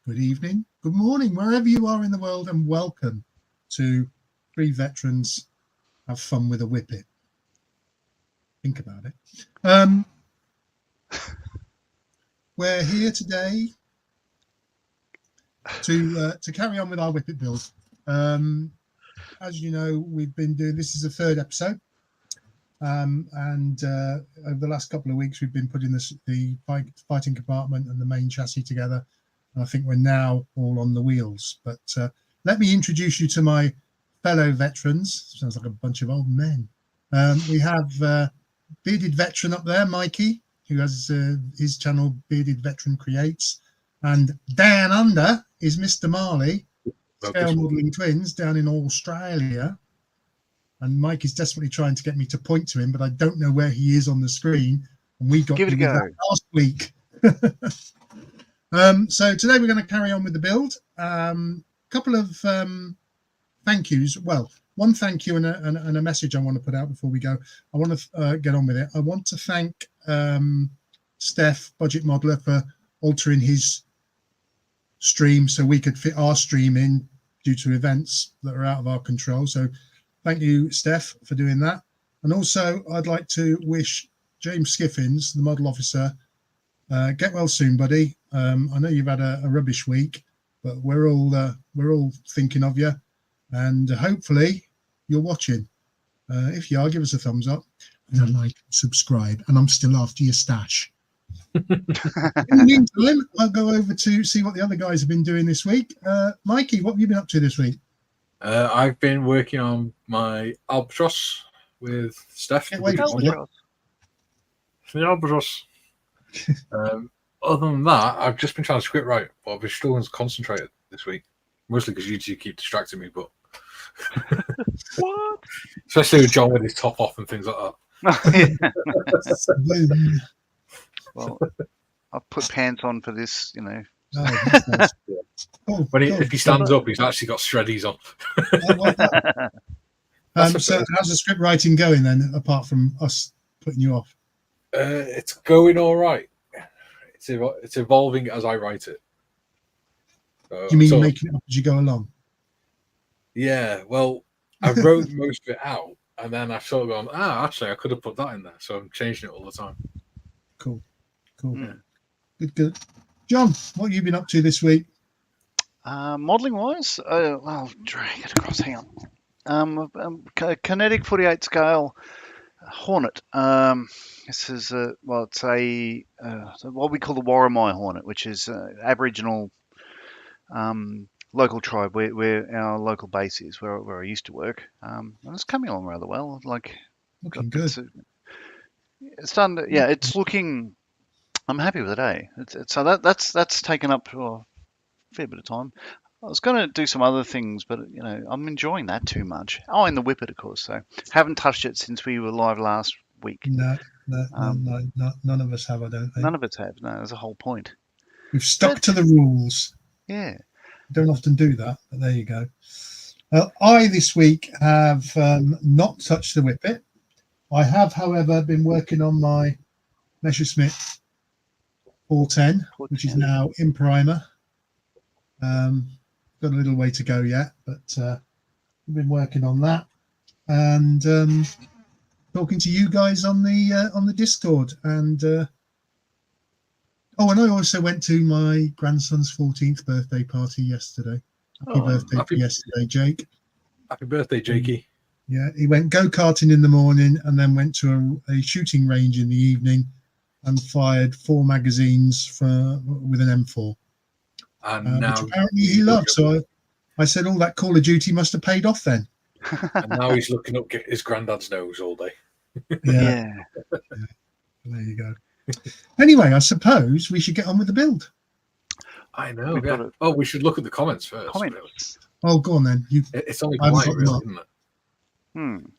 good evening, good morning, wherever you are in the world, and welcome to Three Veterans Have Fun with a Whippet. Think about it. We're here today to carry on with our Whippet build. As you know, we've been doing, this is the third episode, and over the last couple of weeks we've been putting the fighting compartment and the main chassis together, and I think we're now all on the wheels. But let me introduce you to my fellow veterans. Sounds like a bunch of old men. We have bearded veteran up there, Mikey, who has his channel Bearded Veteran Creates, and down under is Mr. Marley, Scale Modelling Twins, down in Australia. And Mike is desperately trying to get me to point to him, but I don't know where he is on the screen. And we got Give it a go last week. So today we're going to carry on with the build. Couple of thank yous. Well, one thank you and a message I want to put out before we go. I want to get on with it. I want to thank Steph, Budget Modeler, for altering his stream so we could fit our stream in due to events that are out of our control. So thank you, Steph, for doing that. And also I'd like to wish James Skiffins, the model officer, get well soon, buddy. I know you've had a rubbish week, but we're all thinking of you, and hopefully you're watching. If you are, give us a thumbs up and a like, subscribe, and I'm still after your stash. In the meantime, I'll go over to see what the other guys have been doing this week. Mikey, what have you been up to this week? I've been working on my Albatross with Steph. Albatross. The Albatross. Other than that, I've just been trying to script write, but I've been struggling to concentrate this week. Mostly because you two keep distracting me, but What? Especially with John with his top off and things like that. Well, I've put pants on for this, you know. If he stands up, he's actually got shreddies on. So how's the script writing going then, apart from us putting you off? It's going all right. It's evolving as I write it. Do you mean you're making it up as you go along? Yeah, well, I wrote most of it out, and then I've sort of gone, actually, I could have put that in there, so I'm changing it all the time. Cool. Good. John, what have you been up to this week? Modelling wise, I'll drag it across. Hang on. Kinetic 48 scale Hornet. This is it's a what we call the Warramai Hornet, which is Aboriginal local tribe where our local base is, where I used to work. And it's coming along rather well. Looking good. It's done. Yeah, it's looking. I'm happy with it. So that's taken up a fair bit of time. I was going to do some other things, but I'm enjoying that too much. Oh, and the Whippet, of course. So haven't touched it since we were live last week. No, none of us have. I don't think. None of us have. No, there's a whole point. We've stuck to the rules. Yeah. Don't often do that, but there you go. I this week have not touched the Whippet. I have, however, been working on my Messerschmitt 410, which is now in primer. Got a little way to go yet, but I've been working on that and talking to you guys on the Discord. And and I also went to my grandson's 14th birthday party yesterday. Happy birthday yesterday, Jake. Happy birthday, Jakey. Yeah, he went go-karting in the morning and then went to a shooting range in the evening and fired 4 magazines with an M4. And now which apparently he loved. So I said, all that Call of Duty must have paid off then. And now he's looking up his granddad's nose all day. Yeah. There you go. Anyway, I suppose we should get on with the build. I know. We should look at the comments first. Comments. Oh, go on then. It's only polite, really, isn't it?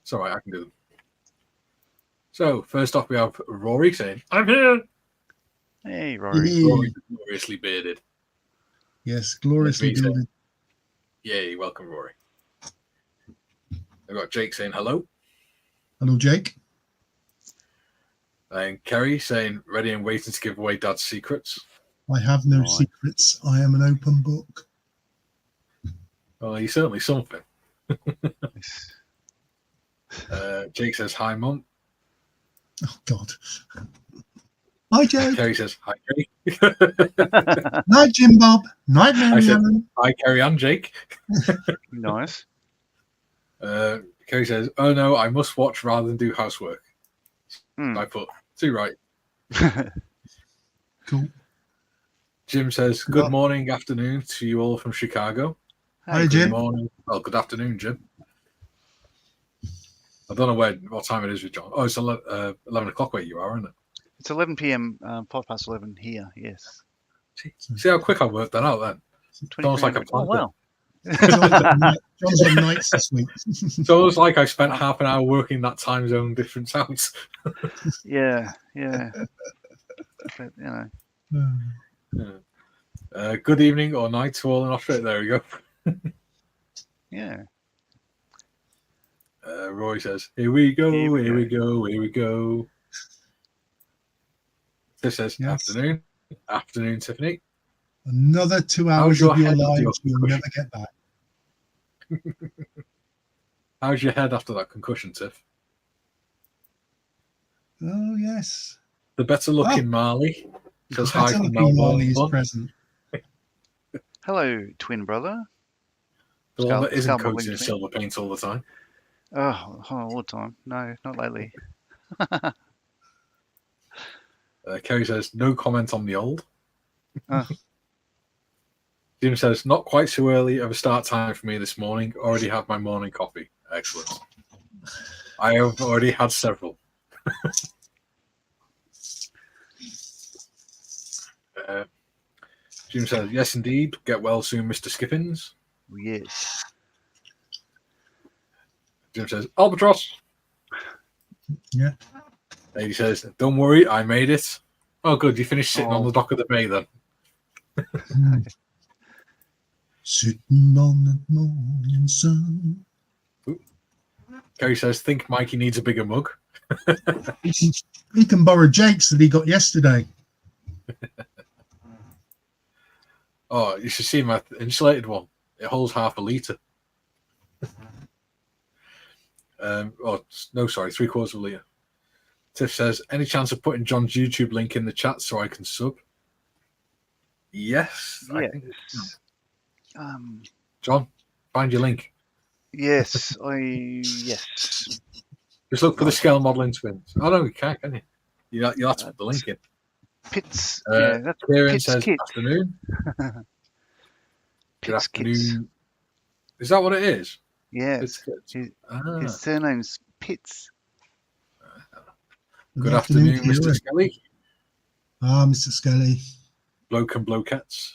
It's all right, I can do them. So, first off, we have Rory saying, I'm here. Hey, Rory. Rory, gloriously bearded. Yes, gloriously bearded. Yay, welcome, Rory. I've got Jake saying hello. Hello, Jake. And Kerry saying, ready and waiting to give away Dad's secrets. I have no Right. secrets. I am an open book. Well, you're certainly something. Yes. Jake says, hi, Mum. Oh, God. Hi, Jake. Kerry says, hi, Kerry. Night, Jim Bob. Night, Mary said- Ellen. Hi, Kerry and Jake. Nice. Kerry says, oh, no, I must watch rather than do housework. I put, too right. Cool. Jim says, good morning, afternoon to you all from Chicago. Hi, Hey, Jim. Good morning. Well, good afternoon, Jim. I don't know what time it is with John. Oh, it's 11 o'clock where you are, isn't it? It's 11 p.m. 11 here. Yes. See how quick I worked that out then? It's almost like I Oh planned it. wow. John's on nights this week. It's almost like I spent half an hour working that time zone difference out. Yeah. But, you know. Good evening or night to all in Australia. There we go. Yeah. Roy says, here we go, Here we here we go, here we go. This says, Yes. afternoon, Tiffany. Another 2 How's hours your of your head with lives your you'll concussion? never get back. How's your head after that concussion, Tiff? Oh, yes. The better looking Marley says hi Better from looking Marley Melbourne. is present. Hello, twin brother. The one that isn't Scarlet coated winged in twin. silver paint all the time. Oh, all the time. No, not lately. Kerry says, no comment on the old. Oh. Jim says, not quite so early of a start time for me this morning. Already had my morning coffee. Excellent. I have already had several. Jim says, yes, indeed. Get well soon, Mr. Skippins. Yes. Jim says, Albatross. Yeah. Lady says, don't worry, I made it. Oh, good. You finished sitting on the dock of the bay then. Sitting on the morning sun. Kerry says, think Mikey needs a bigger mug. He can borrow Jake's that he got yesterday. Oh, you should see my insulated one. It holds half a litre. No, sorry, 3/4 of a litre. Tiff says, any chance of putting John's YouTube link in the chat so I can sub? Yes. I think. John, find your link. Yes. Yes. Just look for the scale modelling twins. Oh, no, you can't, can you? You'll have to put the link in. Pits. Yeah, that's Kieran Pitts says, Kit. afternoon. Good Pitts Kits. afternoon. Is that what it is? Yes. His surname's Pitts. Good afternoon, Mr. Kieran. Skelly. Ah, Mr. Skelly. Bloke and blokettes.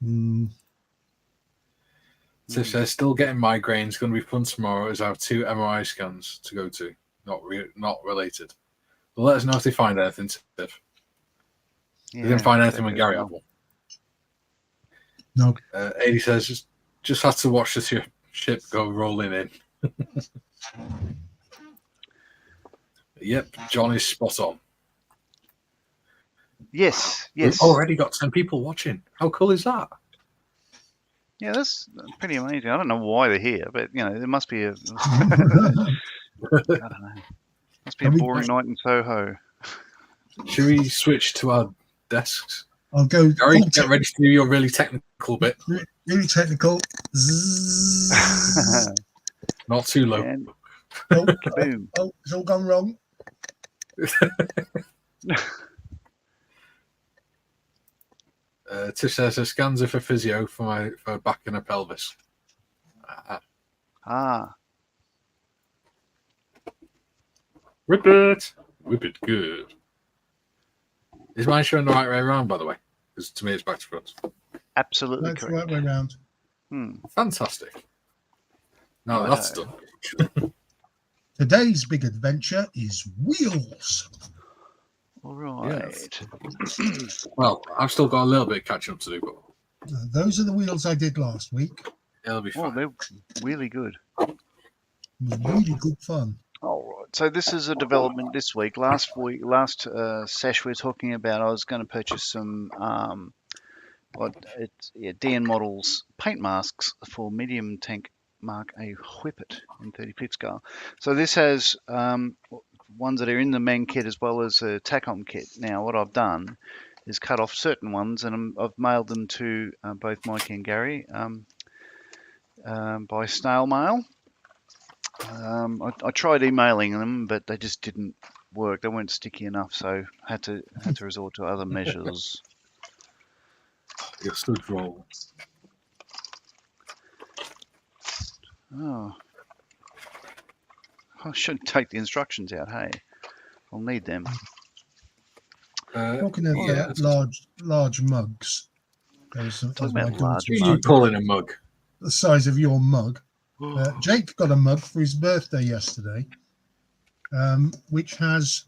Mm. Tiff says, still getting migraines. Going to be fun tomorrow as I have 2 MRI scans to go to. Not related. But let us know if they find anything, Tiff. Yeah, They didn't find anything when Gary had one. No. 80 says, just had to watch the ship go rolling in. Yep, John is spot on. Yes. We've already got 10 people watching. How cool is that? Yeah, that's pretty amazing. I don't know why they're here, but there must be a I don't know. Must be a boring night in Soho. Should we switch to our desks? I'll go. Gary, get ready to do your really technical bit. Really technical. Zzz. Not too low. And Oh, kaboom. oh, it's all gone wrong. Tiff says, her scans are for physio for my back and a pelvis. Whippet. Whippet, good. Is mine showing the right way around, by the way? Because to me, it's back to front. Absolutely That's the correct. right way around. Fantastic. Now that's done. Today's big adventure is wheels. All right. Well, I've still got a little bit of catching up to do, but Those are the wheels I did last week. it'll be Oh, fine. they're really good. It was really good fun. All So this is a development this week. Last sesh we were talking about. I was going to purchase some DN models paint masks for medium tank Mark A Whippet in 35th scale. So this has ones that are in the main kit as well as a TACOM kit. Now what I've done is cut off certain ones and I've mailed them to both Mike and Gary by snail mail. I tried emailing them, but they just didn't work. They weren't sticky enough, so had to resort to other measures. You're still droll. Oh, I should take the instructions out. Hey, I'll need them. Talking of large mugs, there's Talking about large Who are you calling a mug? the size of your mug. Jake got a mug for his birthday yesterday, which has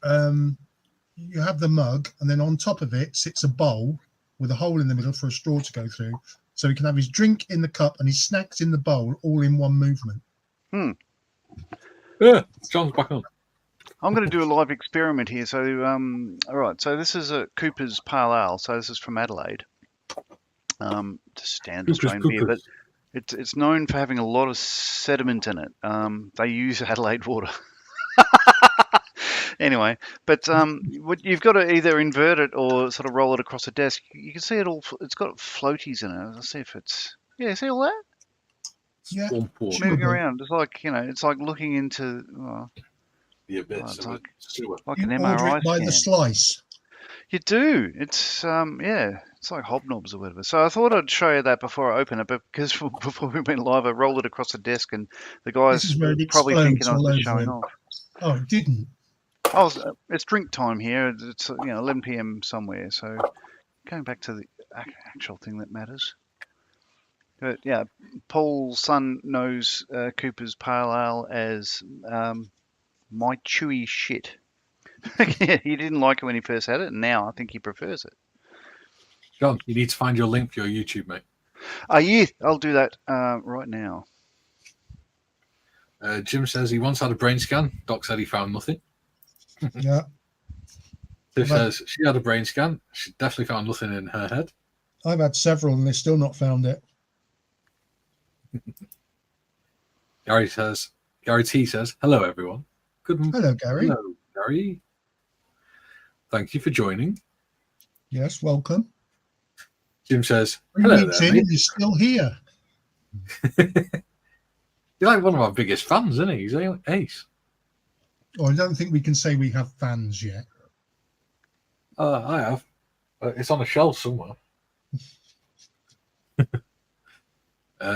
you have the mug, and then on top of it sits a bowl with a hole in the middle for a straw to go through, so he can have his drink in the cup and his snacks in the bowl all in one movement. Yeah, John's back on. I'm going to do a live experiment here. So, all right. So this is a Cooper's Pale Ale. So this is from Adelaide. Just standard Australian beer, but it's known for having a lot of sediment in it. They use Adelaide water. Anyway, but you've got to either invert it or sort of roll it across a desk. You can see it all. It's got floaties in it. Let's see if it's see all that? Yeah, Moving around. It's like it's like looking into. The abyss. It's like you an order MRI it by scan. the slice. You do. It's it's like hobnobs or whatever. So I thought I'd show you that before I open it, but because before we went live, I rolled it across the desk, and the guys were probably thinking I was just showing off. Oh, it didn't. It's drink time here. It's 11 p.m. somewhere. So going back to the actual thing that matters. But yeah, Paul's son knows Cooper's Pale Ale as my chewy shit. He didn't like it when he first had it, and now I think he prefers it. John, you need to find your link for your YouTube, mate. Yeah, I'll do that right now. Jim says he once had a brain scan. Doc said he found nothing. Yeah. Tiff says she had a brain scan. She definitely found nothing in her head. I've had several and they've still not found it. Gary T says, hello, everyone. Hello, Gary. Hello, Gary. Thank you for joining. Yes, welcome. Jim says, hello there, mate. He's still here. You're like one of our biggest fans, isn't he? He's ace. Oh, I don't think we can say we have fans yet. I have. It's on a shelf somewhere.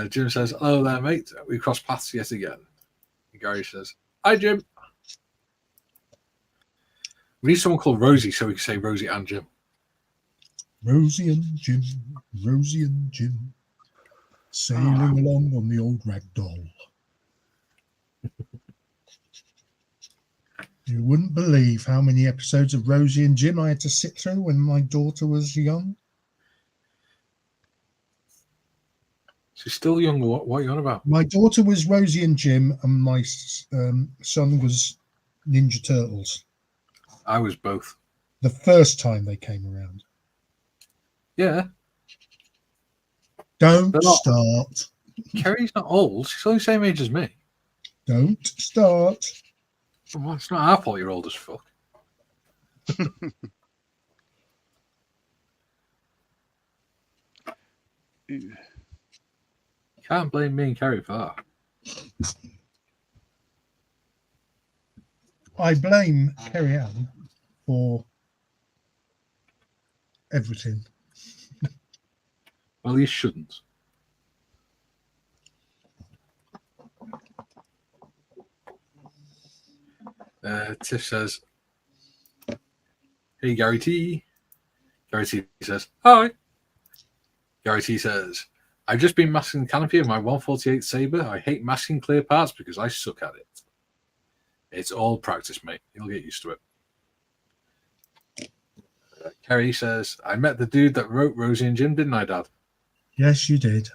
Jim says, hello there, mate. We crossed paths yet again. Gary says, hi, Jim. We need someone called Rosie so we can say Rosie and Jim. Rosie and Jim, Rosie and Jim, sailing along on the old rag doll. You wouldn't believe how many episodes of Rosie and Jim I had to sit through when my daughter was young. She's still young. What are you on about? My daughter was Rosie and Jim, and my son was Ninja Turtles. I was both. The first time they came around. Yeah. Don't start. Kerry's not old. She's only the same age as me. Don't start. Well, it's not our fault you're old as fuck. Can't blame me and Kerry for that. I blame Kerry Ann for everything. Well, you shouldn't. Tiff says, hey, Gary T. Gary T says, hi. Gary T says, I've just been masking the canopy of my 148 Sabre. I hate masking clear parts because I suck at it. It's all practice, mate. You'll get used to it. Kerry says, I met the dude that wrote Rosie and Jim, didn't I, Dad? Yes, you did.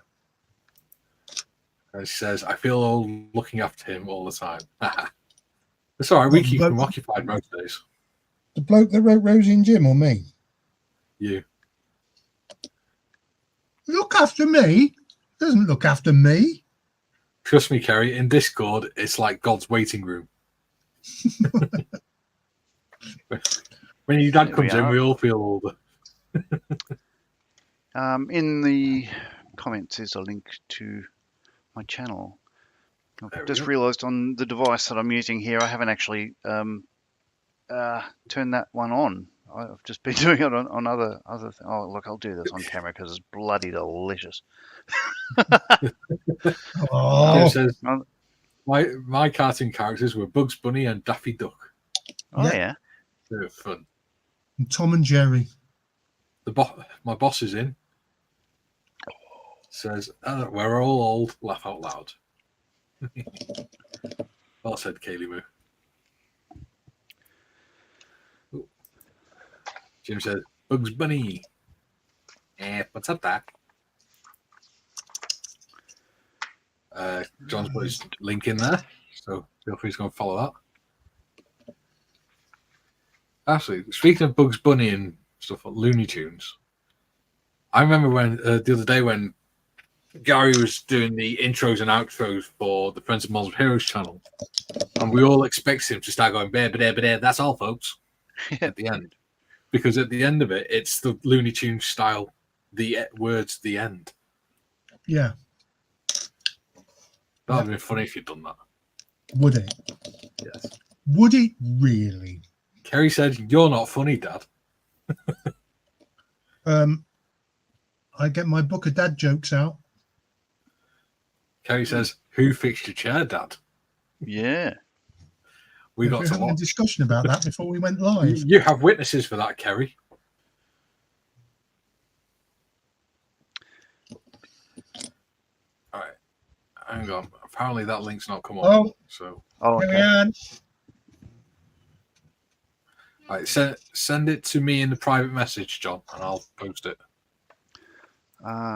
And she says, I feel old looking after him all the time. It's all right. We keep him occupied most days. The bloke that wrote Rosie and Jim, or me? You. Look after me? Doesn't look after me. Trust me, Kerry, in Discord, it's like God's waiting room. When your dad comes in, we all feel older. In the comments is a link to my channel. I've just realised on the device that I'm using here, I haven't actually turned that one on. I've just been doing it on other. Oh, look, I'll do this on camera because it's bloody delicious. Oh, Says, my cartoon characters were Bugs Bunny and Daffy Duck. Oh yeah. They were fun. and Tom and Jerry. My boss is in. Says, we're all old, laugh out loud. Well said, Kaylee Moo. Jim says, Bugs Bunny. What's up, Doc? John's put his link in there, so feel free to go and follow that. Actually, speaking of Bugs Bunny and stuff like Looney Tunes, I remember when the other day when Gary was doing the intros and outros for the Friends of Models of Heroes channel, and we all expected him to start going, that's all, folks, at the end. Because at the end of it, it's the Looney Tunes style, the words, the end. Yeah. That would have been funny if you'd done that. Would it? Yes. Would it really? Kerry said, you're not funny, Dad. I get my book of dad jokes out. Kerry says, who fixed your chair, Dad? Yeah. We We're got to having a watch. discussion about that before we went live. You have witnesses for that, Kerry. All right. Hang on. Apparently that link's not come up. Oh, So, here we Okay. are. all right, send it to me in the private message, John, and I'll post it.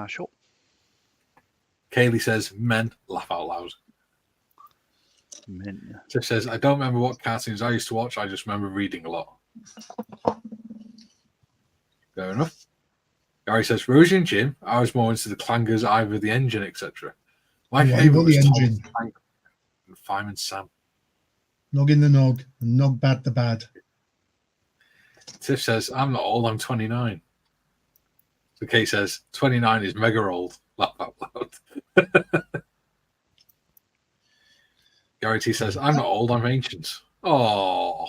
Sure. Kaylee says, men laugh out loud. Men. Tiff says, I don't remember what cartoons I used to watch. I just remember reading a lot. Fair enough. Gary says, Rosie and Jim. I was more into the clangers, Ivor the Engine, etc. My favourite was the Tom Engine. Frank and Fireman Sam. Nog in the nog, and nog bad the bad. Tiff says, I'm not old, I'm 29. So Kate says, 29 is mega old. Laugh out loud. Gary T says, I'm not old, I'm ancient. Oh,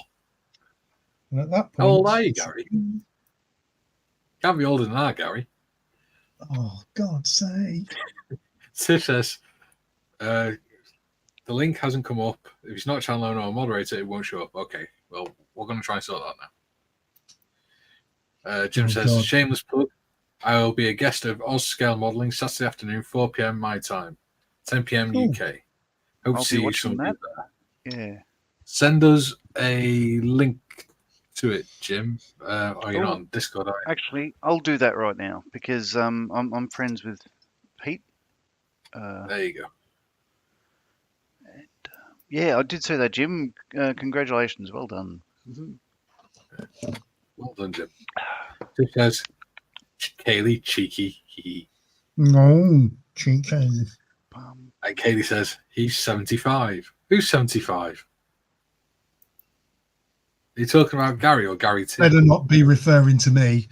And at that point, how old are you, Gary? Can't be older than that, Gary. Oh, God's sake. Tiff says, the link hasn't come up. If it's not channel owner or moderator, it won't show up. Okay, well, we're going to try and sort that now. Jim says, God. shameless plug. I will be a guest of Oz Scale Modelling Saturday afternoon, 4 p.m. my time, 10 p.m. Cool. UK. Hope I'll to see be you watching someday that. there. Yeah. Send us a link to it, Jim. Or you're not on Discord, are you? Actually, I'll do that right now because I'm friends with Pete. There you go. Yeah, I did say that, Jim. Congratulations, well done. Well done, Jim. Tiff says, Kaylee, cheeky. No, cheeky. And Kaylee says, he's 75. Who's 75? Are you talking about Gary or Gary T? Better not be referring to me.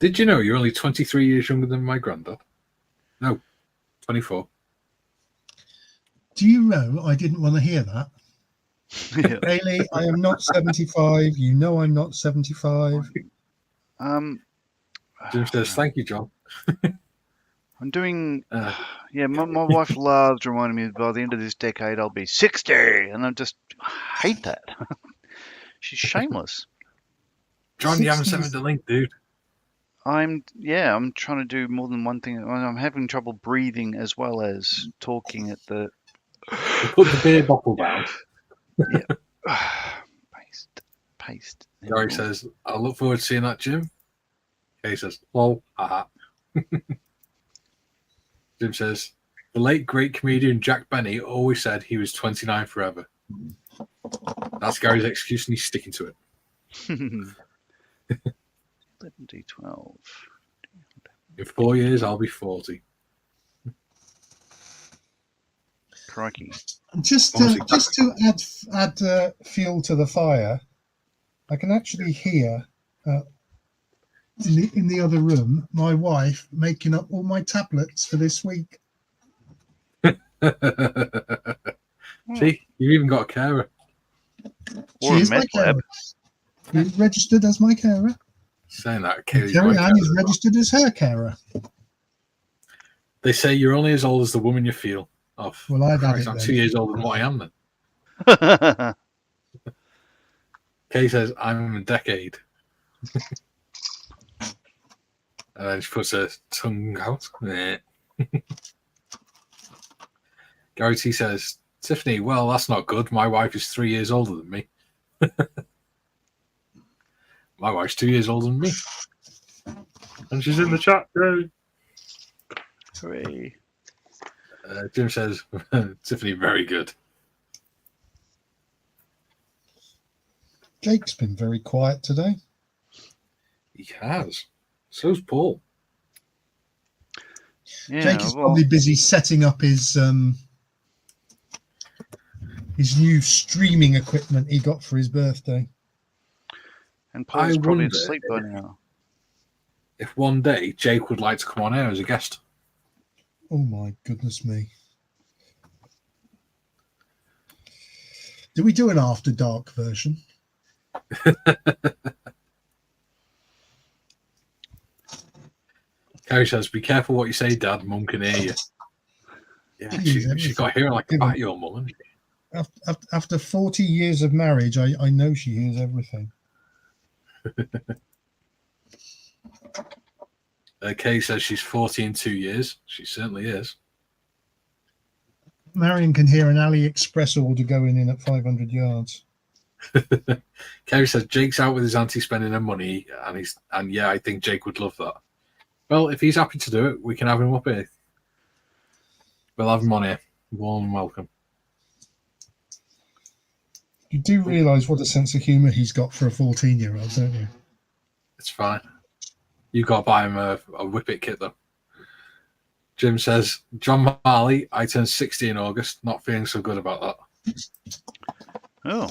Did you know you're only 23 years younger than my granddad? No, 24. Do you know I didn't want to hear that? Yeah. Bailey, I am not 75. You know I'm not 75. Jim says, thank you, John. I'm doing. Yeah, my wife loves reminding me by the end of this decade I'll be 60, and I just hate that. She's shameless. John, you haven't sent me the link, dude. I'm trying to do more than one thing. I'm having trouble breathing as well as talking at the. You put the beer bottle down. Paste. Gary says, I look forward to seeing that, Jim. Kay says, lol, haha. Jim says, the late great comedian Jack Benny always said he was 29 forever. That's Gary's excuse and he's sticking to it. 11d12. In 4 years, I'll be 40. Crikey. Just to add fuel to the fire, I can actually hear in the other room my wife making up all my tablets for this week. See, you've even got a carer. Or She a is my med lab. carer. You're registered as my carer. Saying that, Kaylee's Terry my Ann is carer. registered as her carer. They say you're only as old as the woman you feel. Oh, Well, I've had Christ, it I'm then. 2 years older than what I am then. Kay says, I'm a decade. And then she puts her tongue out. Meh. Gary T says, Tiffany, well, that's not good. My wife is 3 years older than me. My wife's 2 years older than me. And she's in the chat. Yay. Hooray. Jim says, Tiffany, very good. Jake's been very quiet today. He has. So's Paul. Yeah, Jake is well, probably busy setting up his new streaming equipment he got for his birthday. and Paul's I probably wonder- asleep by now. If one day Jake would like to come on air as a guest. Oh my goodness me. Do we do an after dark version? Carrie says, be careful what you say, Dad. Mum can hear you. Yeah, Jeez, she got hearing like a bat, your mum. After 40 years of marriage, I know she hears everything. Kay says she's 40 in 2 years. She certainly is. Marion can hear an AliExpress order going in at 500 yards. Kerry says Jake's out with his auntie spending her money, and yeah, I think Jake would love that. Well, if he's happy to do it, we can have him up here. We'll have him on here. Warm welcome. You do realise what a sense of humour he's got for a 14-year-old, don't you? It's fine. You got to buy him a Whippet kit though. Jim says, John Marley, I turned 60 in August. Not feeling so good about that. Oh,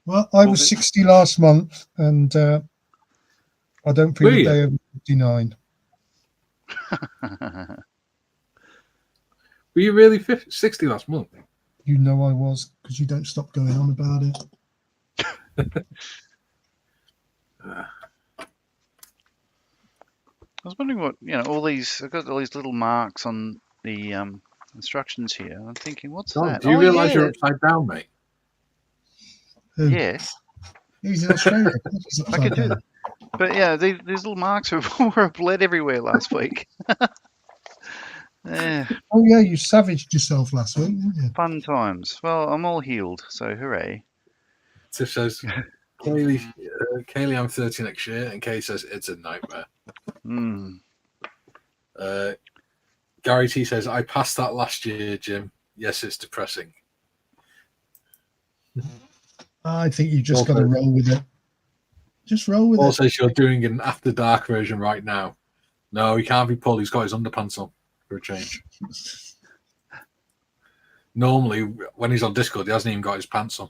Well, I was 60 last month, and I don't feel Were a you? day over 59. Were you really 60 last month? You know I was, because you don't stop going on about it. I was wondering what, all these, I've got all these little marks on the instructions here. I'm thinking, what's John, that? do you realise yeah. you're upside down, mate? Who? Yeah, He's in Australia. He's I upside could do down. that. But yeah, these little marks were bled everywhere last week. Oh, yeah, you savaged yourself last week, didn't you? Fun times. Well, I'm all healed, so hooray. Tiff says, Kaylee, I'm 30 next year, and Kay says, it's a nightmare. Mm. Gary T says, I passed that last year, Jim. Yes, it's depressing. I think you just got to roll with it. Just roll with Paul it. says you're doing an after dark version right now. No, he can't be Paul. He's got his underpants on for a change. Normally, when he's on Discord, he hasn't even got his pants on.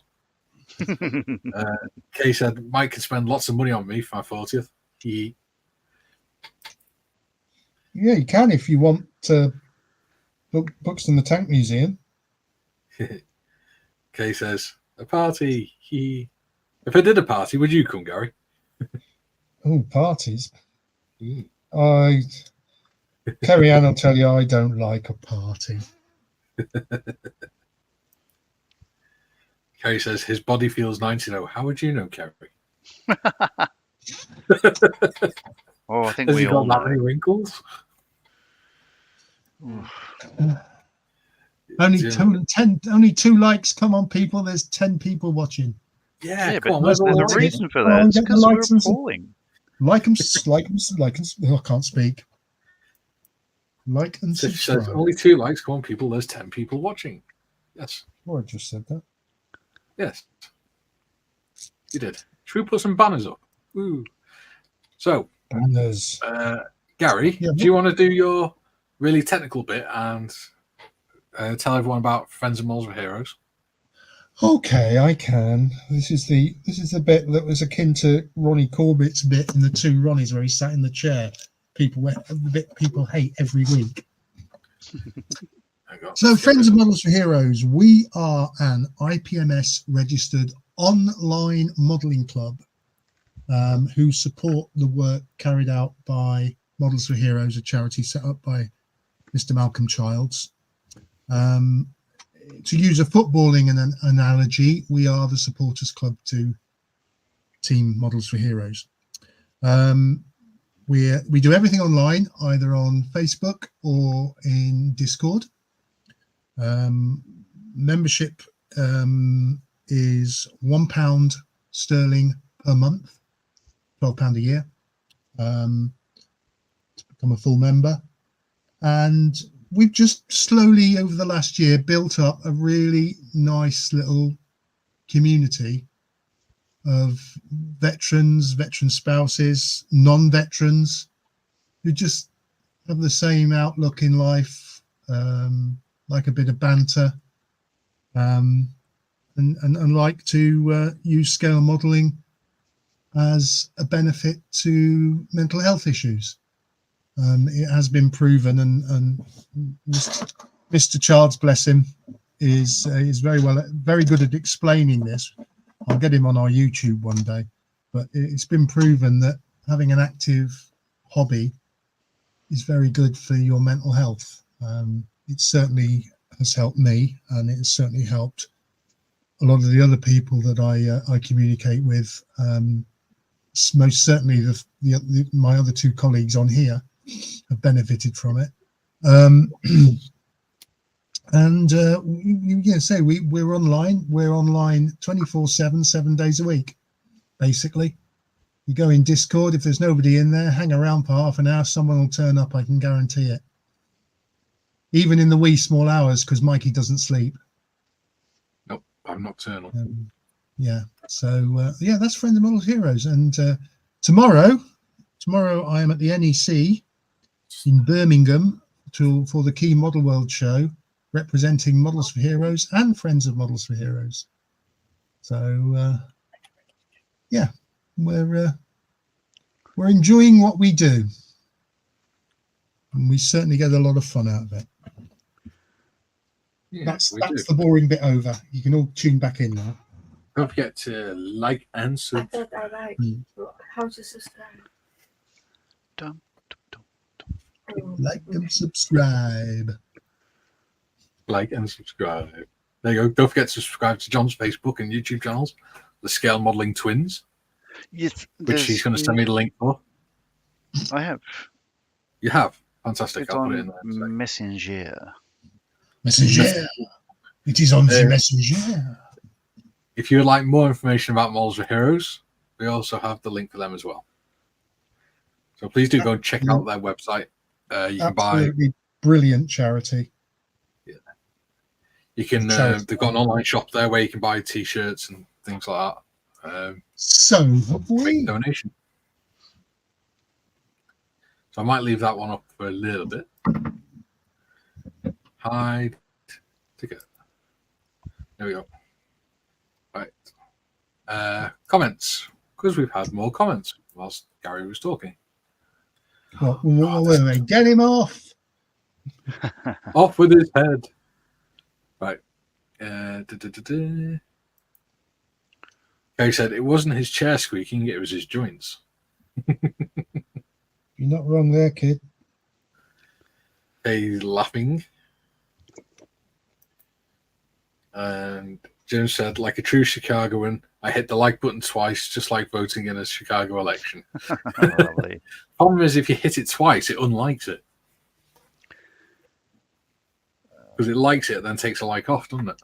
Kay said, Mike can spend lots of money on me for my 40th. Yeah, you can if you want to book books in the Tank Museum. Kay says, a party. If I did a party, would you come, Gary? Oh, parties. Kerry Ann will tell you I don't like a party. Kerry says his body feels 90 though. How would you know, Kerry? Oh, I think Has we he all got that know. many wrinkles? Only 2 likes. Come on, people. There's 10 people watching. Yeah, Yeah, come but on. Where's all there's the a likes? reason for Come on, that. It's get the because we're likes and appalling. Like and I can't speak. Like and So if there's subscribe. only 2 likes, come on, people. There's 10 people watching. Yes. Oh, I just said that. Yes. You did. Should we put some banners up? Ooh. So, Banners. Gary, Yeah, do you want to do your really technical bit and tell everyone about Friends of Moles for Heroes? Okay, I can. This is the bit that was akin to Ronnie Corbett's bit in the 2 Ronnies where he sat in the chair. The bit people hate every week. So, Friends of Models for Heroes, we are an IPMS registered online modelling club who support the work carried out by Models for Heroes, a charity set up by Mr. Malcolm Childs. To use a footballing analogy, we are the supporters club to Team Models for Heroes. We do everything online, either on Facebook or in Discord. Membership is £1 sterling per month, £12 a year, to become a full member. And we've just slowly over the last year built up a really nice little community of veterans, veteran spouses, non-veterans who just have the same outlook in life, like a bit of banter, and like to use scale modelling as a benefit to mental health issues. It has been proven, and Mr. Childs, bless him, is very good at explaining this. I'll get him on our YouTube one day, but it's been proven that having an active hobby is very good for your mental health. It certainly has helped me, and it has certainly helped a lot of the other people that I communicate with. Most certainly, my other 2 colleagues on here have benefited from it. We're online. We're online 24/7, 7 days a week, basically. You go in Discord, if there's nobody in there, hang around for half an hour, someone will turn up, I can guarantee it. Even in the wee small hours, because Mikey doesn't sleep. Nope, I'm nocturnal. So that's Friends of Models Heroes. And tomorrow I am at the NEC in Birmingham for the Key Model World Show, representing Models for Heroes and Friends of Models for Heroes. So we're enjoying what we do, and we certainly get a lot of fun out of it. Yeah, that's the boring bit over. You can all tune back in now. Don't forget to like and subscribe. I thought I like. How to subscribe? Like and subscribe. Like and subscribe. There you go. Don't forget to subscribe to John's Facebook and YouTube channels, the Scale Modelling Twins, Yes, which he's going to send me the link for. I have. You have? Fantastic. It's I'll put it on in there. Messenger. Messenger. It is on the Messenger. If you would like more information about Models for Heroes, we also have the link for them as well. So please do go and check out their website. You can buy brilliant charity. Yeah, you can. They've got an online shop there where you can buy T-shirts and things like that. So have we. Make a donation. So I might leave that one up for a little bit. Hide ticket. There we go. Right. Comments, because we've had more comments whilst Gary was talking. Wait, get him off. Off with his head. Right. Gary said it wasn't his chair squeaking, it was his joints. You're not wrong there, kid. He's laughing. And Jim said, like a true Chicagoan, I hit the like button twice, just like voting in a Chicago election. Problem is, if you hit it twice, it unlikes it. Because it likes it, then takes a like off, doesn't it?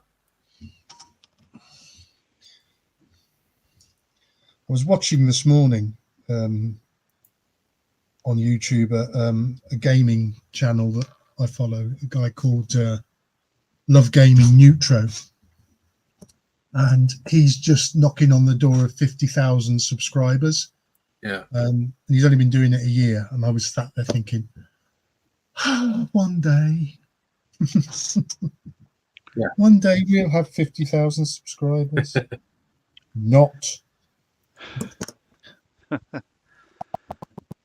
I was watching this morning on YouTube a gaming channel that I follow, a guy called Love Gaming Neutro, and he's just knocking on the door of 50,000 subscribers. Yeah. And he's only been doing it a year, and I was sat there thinking, one day, Yeah. one day we'll have 50,000 subscribers. Not.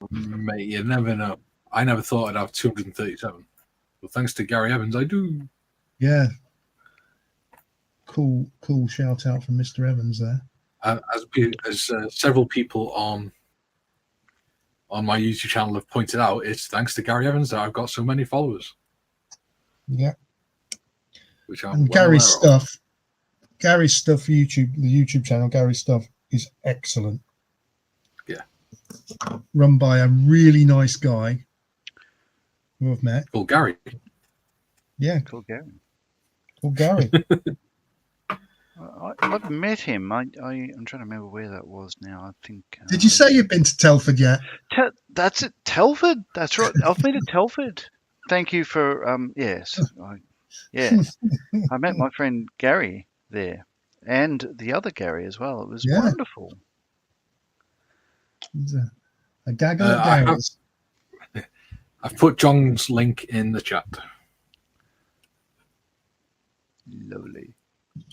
Mate, you never know. I never thought I'd have 237. But thanks to Gary Evans, I do. Yeah. Cool shout out from Mr. Evans there. As several people on my YouTube channel have pointed out, it's thanks to Gary Evans that I've got so many followers. Yeah. Which I'm And well Gary's aware of. stuff, the YouTube channel, Gary's stuff is excellent. Yeah. Run by a really nice guy who I've met. Called Gary. Yeah, Cool, Gary. called Gary. I've met him. I'm trying to remember where that was now. I think. Did you say you've been to Telford yet? That's it, Telford. That's right. I've been to Telford. Thank you for yes. I met my friend Gary there, and the other Gary as well. It was Yeah. wonderful. It's a gaggle of I have- Garys. I've put John's link in the chat. Lovely.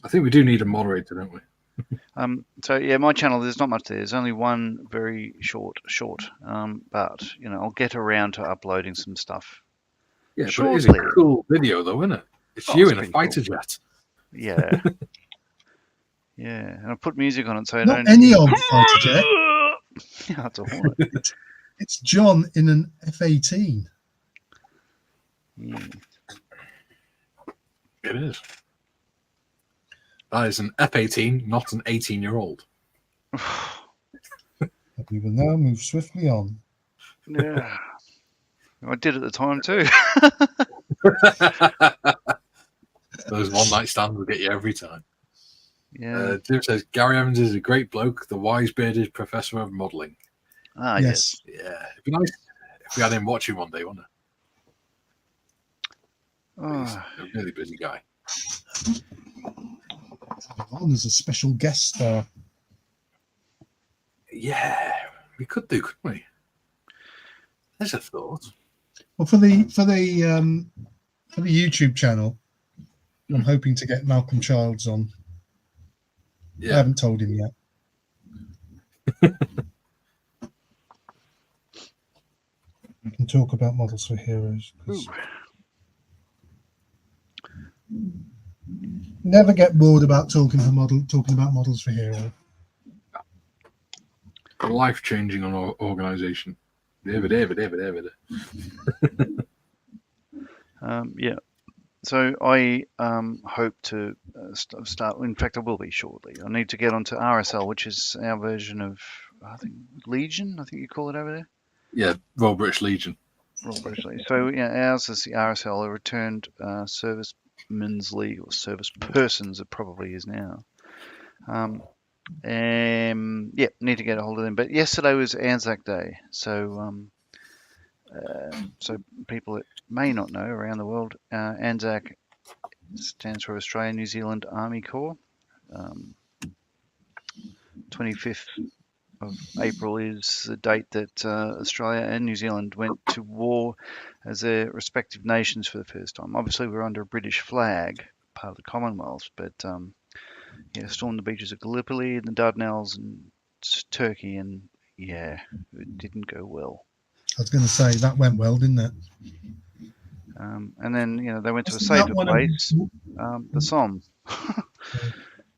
I think we do need a moderator, don't we? So yeah, my channel, there's not much there. There's only one very short. But I'll get around to uploading some stuff. Yeah, but it is a Shortly. cool video, though, isn't it? It's Oh, you it's in a pretty fighter jet. Yeah. Yeah, and I put music on it so I Not don't. any old fighter jet. Yeah, it's a hornet. It's John in an F-18. Yeah. It is. That is an F-18, not an 18-year-old. We will now move swiftly on. Yeah. I did at the time too. Those one-night stands will get you every time. Yeah. Jim says, Gary Evans is a great bloke, the wise-bearded professor of modelling. Yes. Yeah, it'd be nice if we had him watching one day, wouldn't it? He's Oh, a really busy guy. On as a special guest star. Yeah, we could do, couldn't we? There's a thought. Well, for the YouTube channel, I'm hoping to get Malcolm Childs on. I Yeah, haven't told him yet. We can talk about models for heroes. 'Cause never get bored about talking about models for heroes. a life-changing organisation. David. yeah. So I hope to start. In fact, I will be shortly. I need to get onto RSL, which is our version of, I think, Legion. I think you call it over there. Yeah, Royal British Legion. Royal British Legion. So yeah, ours is the RSL, a returned servicemen's league, or service persons. It probably is now. Yeah, need to get a hold of them. But yesterday was Anzac Day, so so people that may not know around the world, Anzac stands for Australian New Zealand Army Corps. 25th of April is the date that Australia and New Zealand went to war as their respective nations for the first time. Obviously, we're under a British flag, part of the Commonwealth, but stormed the beaches of Gallipoli and the Dardanelles and Turkey, and yeah, it didn't go well. I was going to say that went well, didn't it? And then they went to a Wasn't that safer one of- place, the Somme,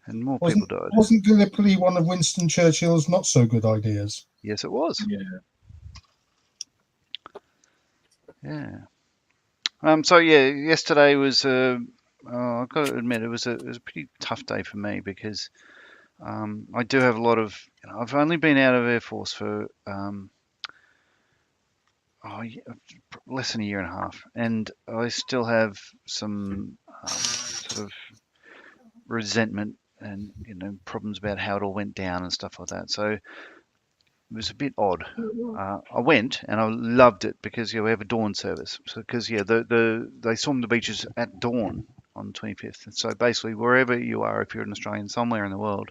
and more people died. Wasn't Gallipoli one of Winston Churchill's not so good ideas? Yes, it was. Yeah. Yeah. So yeah, yesterday was. I've got to admit, it was a pretty tough day for me because I do have a lot of. I've only been out of Air Force for less than a year and a half, and I still have some sort of resentment and problems about how it all went down and stuff like that. So was a bit odd. I went and I loved it because we have a dawn service. So because they storm the beaches at dawn on the 25th. So basically, wherever you are, if you're an Australian somewhere in the world,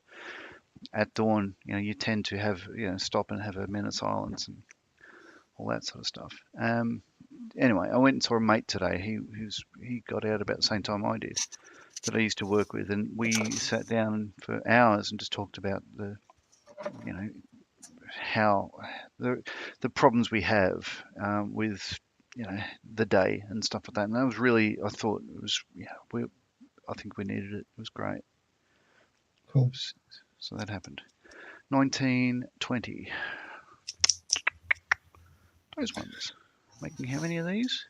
at dawn, you tend to have stop and have a minute silence and all that sort of stuff. Anyway, I went and saw a mate today. He got out about the same time I did, that I used to work with, and we sat down for hours and just talked about how the problems we have with the day and stuff like that. And that was really, I thought it was, I think we needed it. It was great. Cool. So that happened. 1920. Those ones. Making how many of these?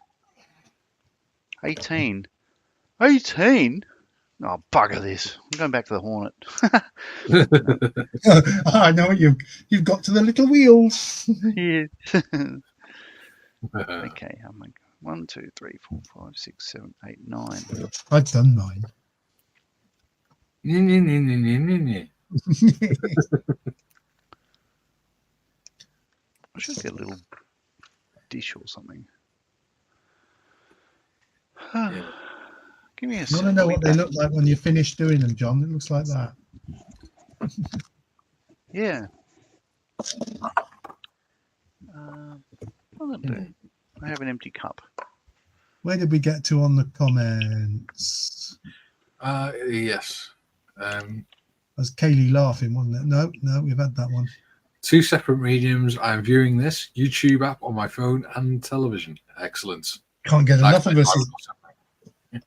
18. 18? Oh, bugger this. I'm going back to the Hornet. I know what you've got to the little wheels. Yeah. Okay, I'll make 1, 2, 3, 4, 5, 6, 7, 8, 9. I've done mine. I should get a little dish or something. Give me a You sec. want to know I'll be what they back. look like when you finish doing them, John? It looks like that. Yeah. What did I do? I have an empty cup. Where did we get to on the comments? Yes. Was Kaylee laughing, wasn't it? No, we've had that one. 2 separate mediums. I'm viewing this YouTube app on my phone and television. Excellent. Can't get enough of us. That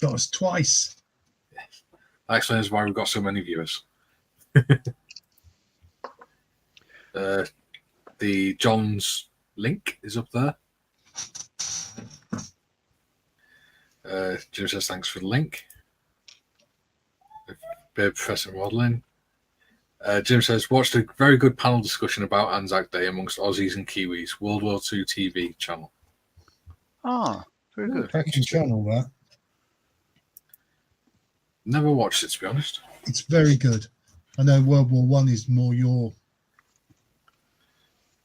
Got us twice. explains why we've got so many viewers. The John's link is up there. Jim says thanks for the link. Professor Waddling. Jim says watched a very good panel discussion about Anzac Day amongst Aussies and Kiwis. World War II TV channel. Ah, very good. Cracking channel, that. Never watched it, to be honest. It's very good. I know World War One is more your.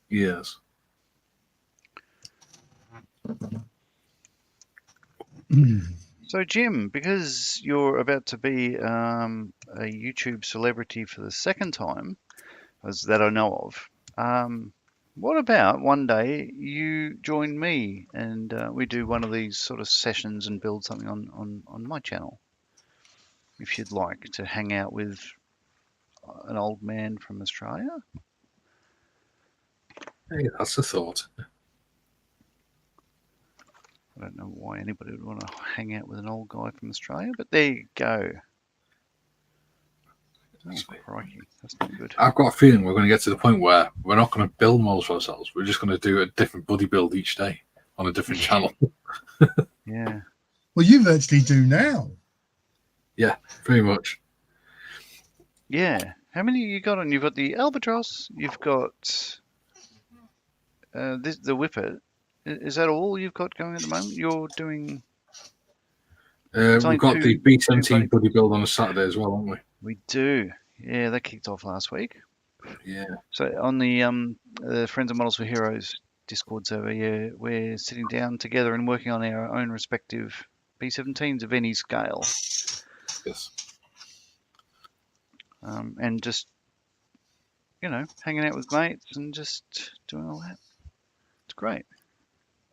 Yes. So, Jim, because you're about to be a YouTube celebrity for the second time, as that I know of, what about one day you join me and we do one of these sort of sessions and build something on my channel? If you'd like to hang out with an old man from Australia. Hey, that's a thought. I don't know why anybody would want to hang out with an old guy from Australia, but there you go. Oh, crikey, that's not good. I've got a feeling we're going to get to the point where we're not going to build models for ourselves. We're just going to do a different buddy build each day on a different channel. Yeah. Well, you virtually do now. Yeah, pretty much. Yeah. How many you got on? You've got the Albatross. You've got the Whippet. Is that all you've got going at the moment? You're doing. We've got the two B-17 buddy build on a Saturday as well, haven't we? We do. Yeah, that kicked off last week. Yeah. So on the Friends of Models for Heroes Discord server, yeah, we're sitting down together and working on our own respective B-17s of any scale. Yes. And just, hanging out with mates and just doing all that. It's great.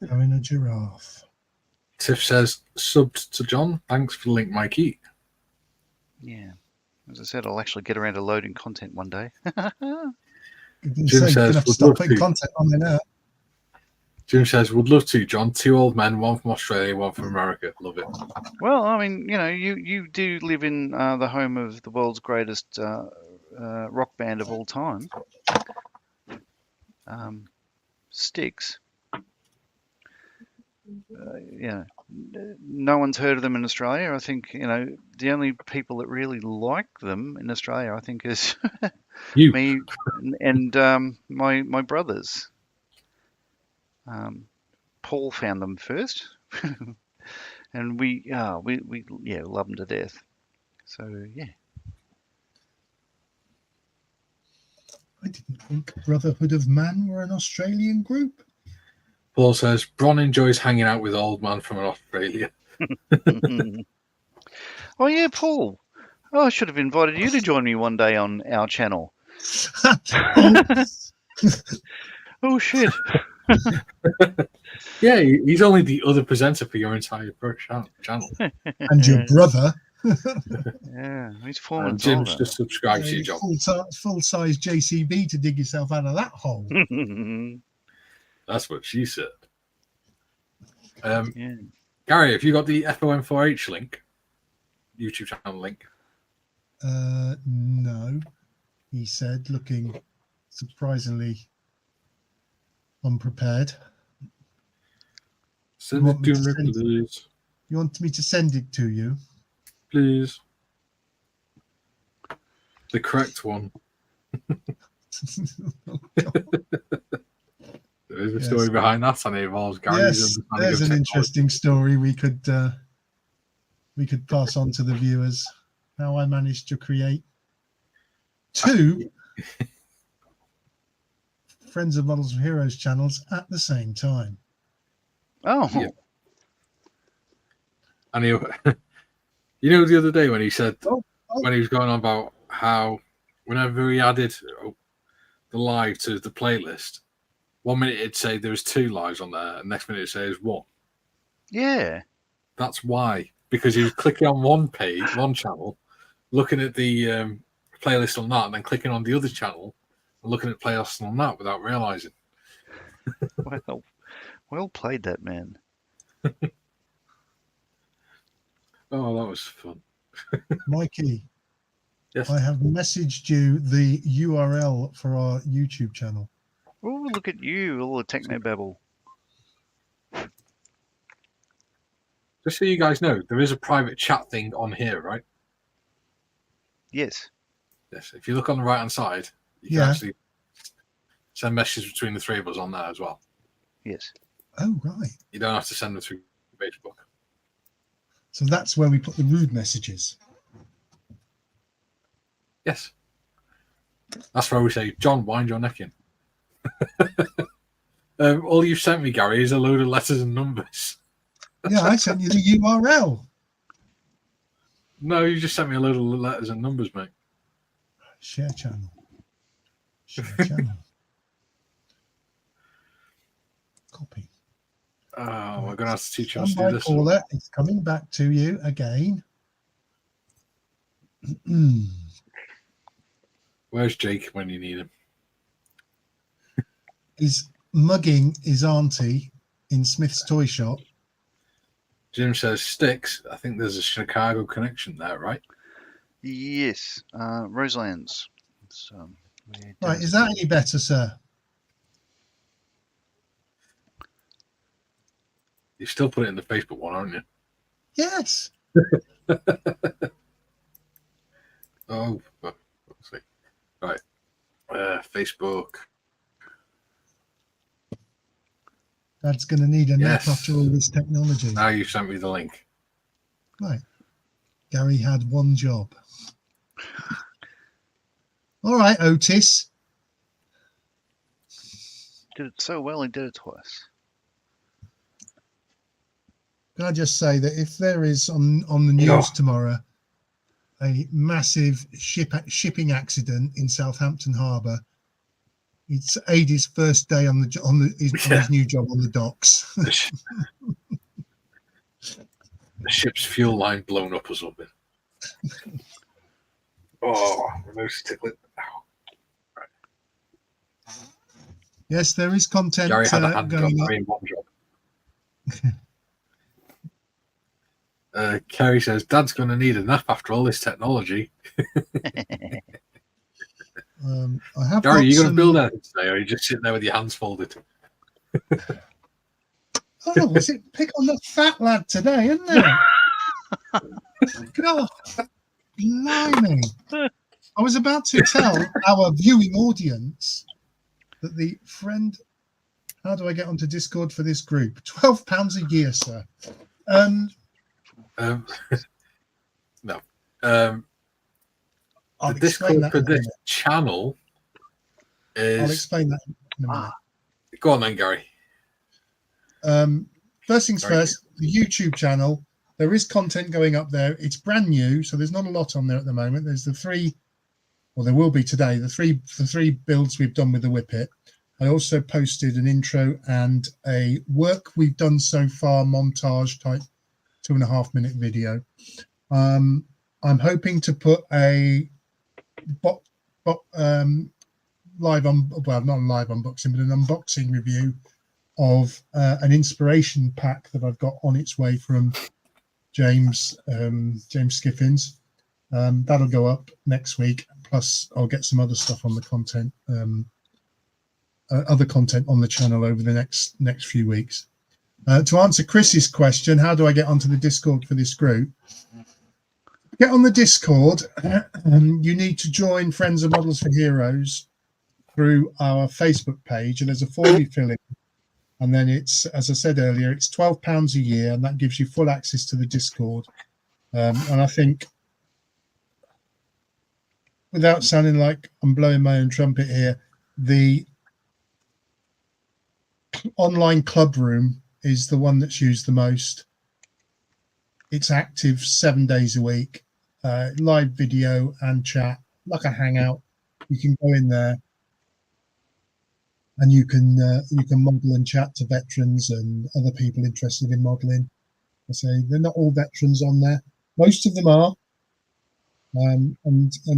Having a giraffe. Tiff says, subbed to John. Thanks for the link, Mikey. Yeah. As I said, I'll actually get around to loading content one day. Jim says, would stop putting content on there now. Jim says, would love to, John. 2 old men, one from Australia, one from America. Love it. Well, I mean, you do live in the home of the world's greatest rock band of all time, Styx. No one's heard of them in Australia. I think, the only people that really like them in Australia, I think, is You. me and my brothers. Paul found them first, and we love them to death. So yeah. I didn't think Brotherhood of Man were an Australian group. Paul says, Bron enjoys hanging out with old man from Australia. Oh, yeah, Paul. Oh, I should have invited you to join me one day on our channel. Oh, shit. Yeah, he's only the other presenter for your entire channel. And your brother. Yeah, he's Foreman's Jim's older. just subscribed to you, John. Full-size JCB to dig yourself out of that hole. That's what she said. Yeah. Gary, have you got the FOM4H link? YouTube channel link? No, he said, looking surprisingly unprepared. Send it to me, please. You want me to send it to you? Please. The correct one. Oh, There is a story behind that, and it involves Gary's yes, there's an interesting story we could pass on to the viewers. How I managed to create 2 Friends of Models of Heroes channels at the same time. Oh. Yeah. And you know, the other day when he said, when he was going on about how whenever he added the live to the playlist, 1 minute it'd say there was 2 lives on there, and next minute it says 1. Yeah. That's why, because he was clicking on one channel, looking at the playlist on that, and then clicking on the other channel and looking at playlists on that without realizing. Well played, that man. Oh, that was fun. Mikey, Yes. I have messaged you the URL for our YouTube channel. Oh, look at you, all the techno babble. Just so you guys know, there is a private chat thing on here, right? Yes. Yes. If you look on the right-hand side, you can actually send messages between the 3 of us on there as well. Yes. Oh, right. You don't have to send them through Facebook. So that's where we put the rude messages. Yes. That's where we say, John, wind your neck in. All you've sent me, Gary, is a load of letters and numbers. Yeah, I sent you the URL. No, you just sent me a load of letters and numbers, mate. Share channel. Share channel. Copy. Oh, we're going to have to teach us to do this. Caller, it's coming back to you again. Where's Jake when you need him? He's mugging his auntie in Smith's toy shop. Jim says, Sticks, I think there's a Chicago connection there, right? Yes. Roselands. Right, is that any better, sir? You still put it in the Facebook one, aren't you? Yes. Oh, let's see. Right. Facebook. Dad's going to need a nap Yes. after all this technology. Now you've sent me the link. Right. Gary had one job. All right, Otis. Did it so well, he did it twice. Can I just say that if there is on the news tomorrow a massive shipping accident in Southampton Harbour, it's Ady's first day on his new job on the docks. The ship's fuel line blown up or something. Oh, my nose is tickling. Right. Yes, there is content Gary had a hand job, going up. I mean, one job. Kerry says, Dad's going to need a nap after all this technology. I have Gary, are you going to some... build anything today, or are you just sitting there with your hands folded? Oh, was it pick on the fat lad today, isn't there? God, blimey. I was about to tell our viewing audience that the friend... How do I get onto Discord for this group? £12 a year, sir. No. I'll The explain Discord that for in a this minute. channel I'll is explain that in a minute. go on then, Gary. First things Sorry. first, the YouTube channel. There is content going up there. It's brand new, so there's not a lot on there at the moment. There's the three, well, there will be today. The three builds we've done with the Whippet. I also posted an intro and a work we've done so far montage type 2.5-minute video. I'm hoping to put a live on, well, not a live unboxing, but an unboxing review of an inspiration pack that I've got on its way from James Skiffins. That'll go up next week. Plus, I'll get some other stuff on the content, other content on the channel over the next few weeks. To answer Chris's question, how do I get onto the Discord for this group? Get on the Discord. You need to join Friends of Models for Heroes through our Facebook page, and there's a form you fill in. And then it's, as I said earlier, it's £12 a year, and that gives you full access to the Discord. And I think, without sounding like I'm blowing my own trumpet here, the online club room is the one that's used the most. It's active 7 days a week, live video and chat, like a hangout. You can go in there and you can model and chat to veterans and other people interested in modeling. I say they're not all veterans on there. Most of them are. And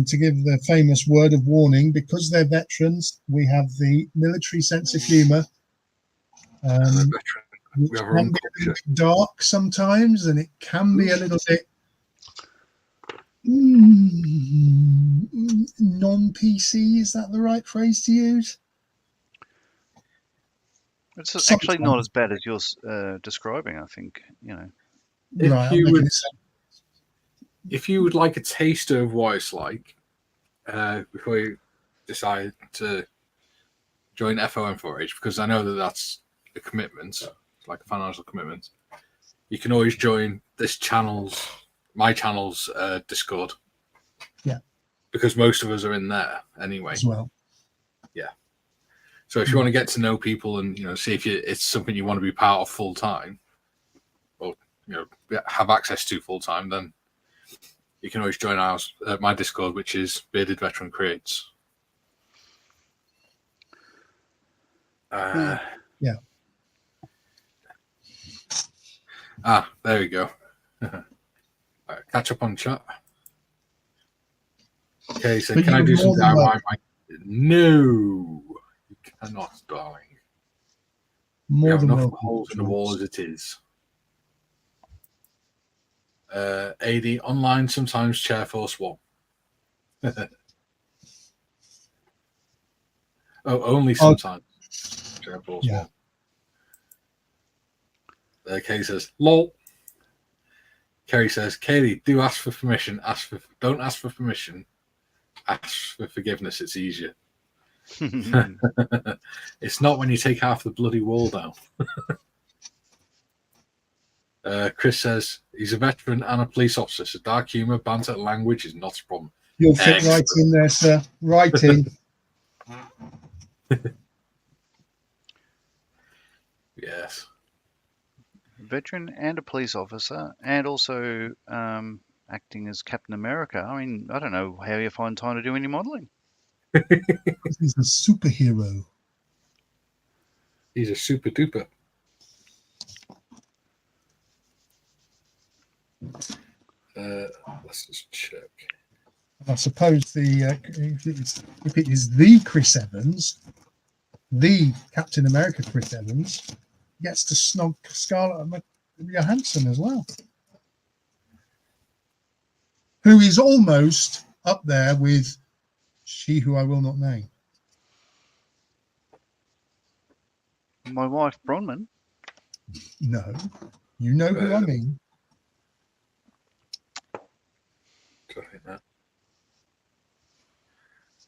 to give the famous word of warning, because they're veterans, we have the military sense of humour. Which can be a little bit dark sometimes, and it can be a little bit non-PC. Is that the right phrase to use? It's actually not as bad as you're describing, I think. If you would like a taster of what it's like, before you decide to join FOM4H, because I know that's a commitment, like a financial commitment, you can always join my channel's Discord. Yeah. Because most of us are in there anyway. As well. Yeah. So if you want to get to know people and see if it's something you want to be part of full time, or have access to full time, then you can always join my Discord, which is Bearded Veteran Creates. Yeah. There we go. Right, catch up on chat. Okay, so can I do some DIY? No, you cannot, darling. We have enough holes in the wall as it is. AD online, sometimes Chair Force 1. Only sometimes. Chair Force 1. Kerry says, lol. Kerry says, Kaylee, do ask for permission. Don't ask for permission. Ask for forgiveness. It's easier. It's not when you take half the bloody wall down. Chris says he's a veteran and a police officer, so dark humour, banter, and language is not a problem. You'll fit right in there, sir. Right in. Yes. Veteran and a police officer, and also acting as Captain America. I mean, I don't know how you find time to do any modelling. He's a superhero. He's a super duper. Let's just check. I suppose if it is the Chris Evans, the Captain America Chris Evans, gets to snog Scarlett Johansson as well, who is almost up there with she who I will not name. My wife, Bronwyn. No, you know who I mean.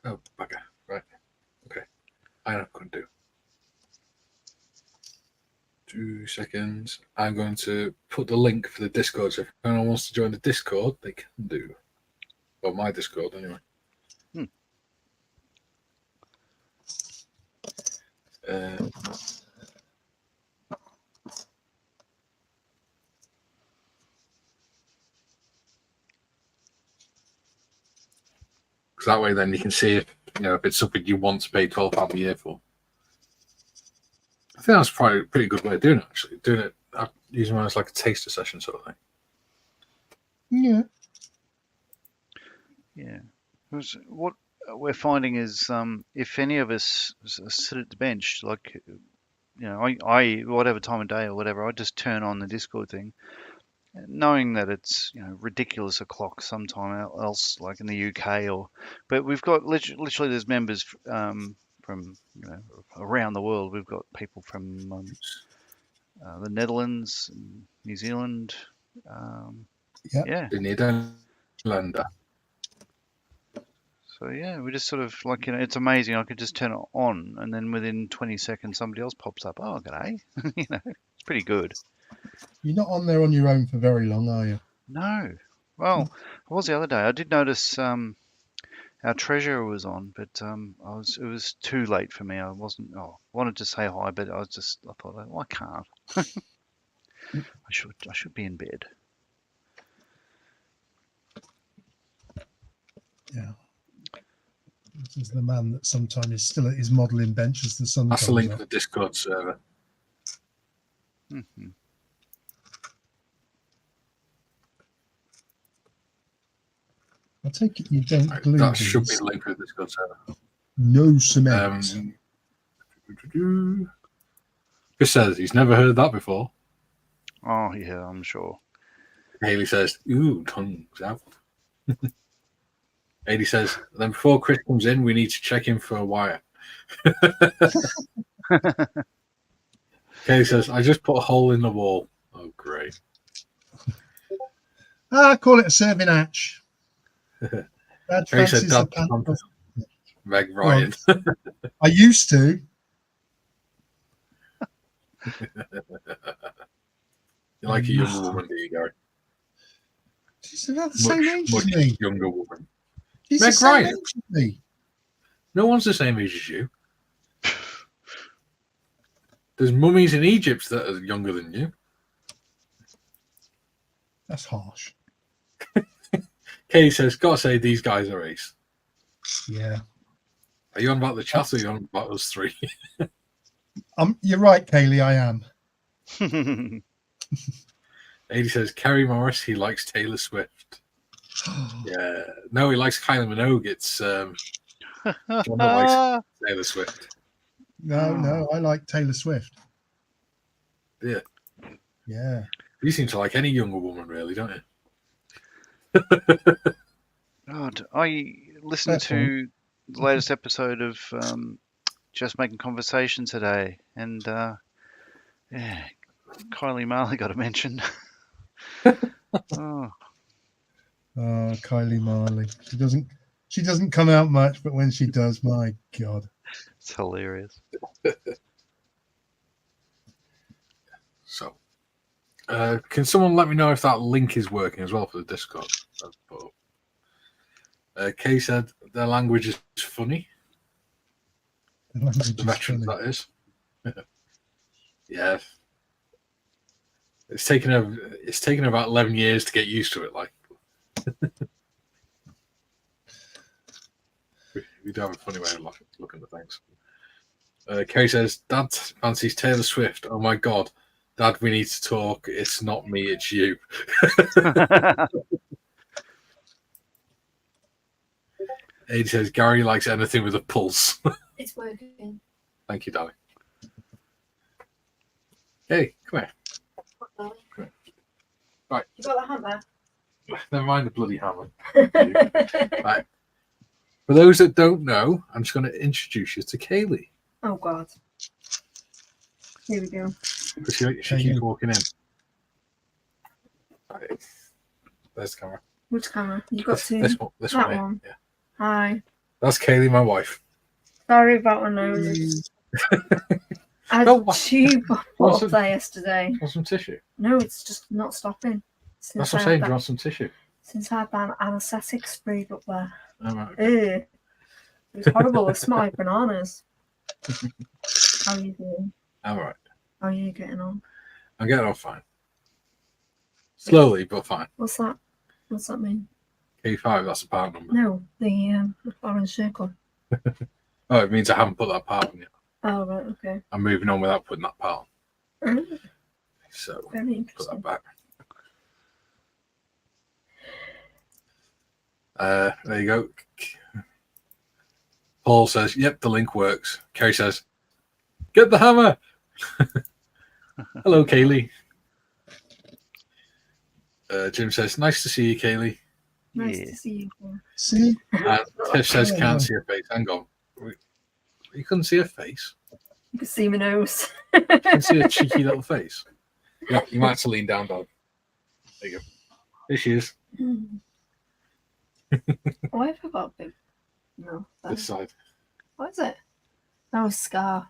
Oh, bugger. Right. Okay. I know what I'm going to do. 2 seconds. I'm going to put the link for the Discord. So if anyone wants to join the Discord, they can do. Well, my Discord, anyway. Because that way, then you can see if if it's something you want to pay £12 a year for. I think that's probably a pretty good way of doing it. Actually, doing it using it as like a taster session sort of thing. Yeah. Yeah. What we're finding is if any of us sit at the bench, like I whatever time of day or whatever, I just turn on the Discord thing, knowing that it's ridiculous o'clock sometime else, like in the UK but we've got literally there's members from around the world. We've got people from the Netherlands, New Zealand. Yeah. The Netherlander. So yeah, we just sort of like it's amazing. I could just turn it on, and then within 20 seconds, somebody else pops up. Oh, g'day. It's pretty good. You're not on there on your own for very long, are you? No. Well, I was the other day. I did notice our treasurer was on, but it was too late for me. I wanted to say hi, but I thought, well, I can't. I should be in bed. Yeah. This is the man that sometimes is still at his modelling bench as the sun That's the comes link up. to the Discord server. Mm-hmm. I take it you don't glue That these. should be the link to the Discord server. No cement. Chris says he's never heard that before. Oh yeah, I'm sure. Haley says, "Ooh, tongues out." Haley says, "Then before Chris comes in, we need to check in for a wire." Haley says, "I just put a hole in the wall." Oh, great! Call it a serving hatch. Dad Haley said, fancies "Dad, the pan- Meg Ryan." I used to. You're like a younger woman, do you, Gary? She's about the same age Much as me. younger woman. She's Meg the same Ryan? age as me. No one's the same age as you. There's mummies in Egypt that are younger than you. That's harsh. Katie says, "Gotta say, these guys are ace." Yeah. Are you on about the chat or are you on about us three? You're right, Kaylee, I am. Adi says, Kerry Morris, he likes Taylor Swift. Yeah. No, he likes Kylie Minogue. It's John that likes Taylor Swift. No, I like Taylor Swift. Yeah. Yeah. You seem to like any younger woman, really, don't you? God, I listened to the latest episode of Just Making Conversation today, and yeah, Kylie Marley got a mention. Oh, Kylie Marley. She doesn't come out much, but when she does, my God. it's hilarious. So, can someone let me know if that link is working as well for the Discord? Kay said their language is funny. The veterans, that is. Yeah. It's taken about 11 years to get used to it. Like, we do have a funny way of looking at things. Kay says, Dad fancies Taylor Swift. Oh my God. Dad, we need to talk. It's not me, it's you. Adi says, Gary likes anything with a pulse. It's working. Thank you, darling. Hey, come here. What, darling? Come here. Right. You got the hammer? Never mind the bloody hammer. Right. For those that don't know, I'm just going to introduce you to Kaylee. Oh, God. Here we go. She keeps walking in. Right. There's the camera. Which camera? You got to This that one. one. Yeah. Hi. That's Kaylee, my wife. Sorry about my nose. I had No, a tube what's up there yesterday. Want some tissue? No, it's just not stopping. That's what I'm saying. Do you want some tissue? Since I had that anesthetic sprayed up there. Oh, right, okay. Ew. It was horrible. It smelled like bananas. How are you doing? All right. How are you getting on? I'm getting on fine. Slowly, but fine. What's that? What's that mean? K5, that's a part number. No, the orange circle. Oh, it means I haven't put that part on yet. Oh, right, okay. I'm moving on without putting that part on. So, Very put interesting. that back. There you go. Paul says, yep, the link works. Kerry says, get the hammer. Hello, Kaylee. Jim says, nice to see you, Kaylee. Nice Yeah. to see you, Paul. See, And Tiff says, Oh, can't no. see her face. Hang on. You couldn't see her face? You can see my nose. You can see her cheeky little face. Yeah, you might have to lean down, dog. There you go. There she is, Why have I got a big... No. this side. What is it? Oh, a scar.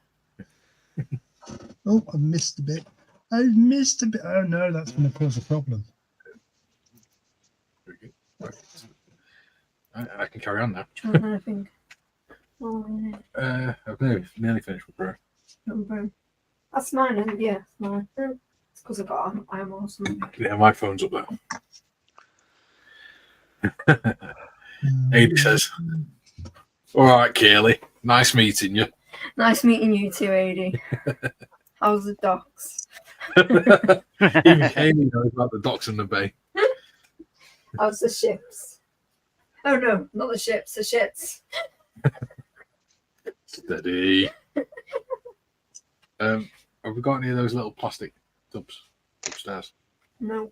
oh, I missed a bit. I missed a bit. Oh no, that's going to cause a problem. Very good. Right. I can carry on now. Do you want anything? Oh, yeah. I've nearly finished with brew. Number. That's mine, isn't it? Yeah, it's mine. It's because I got I'm awesome. Yeah, my phone's up there. Adi says, all right, Kaylee, nice meeting you. Nice meeting you too, Adi. How's the docks? Even Kaylee knows about the docks in the bay. How's the ships? Oh no, not the ships, the shits. Steady. Have we got any of those little plastic tubs upstairs? No.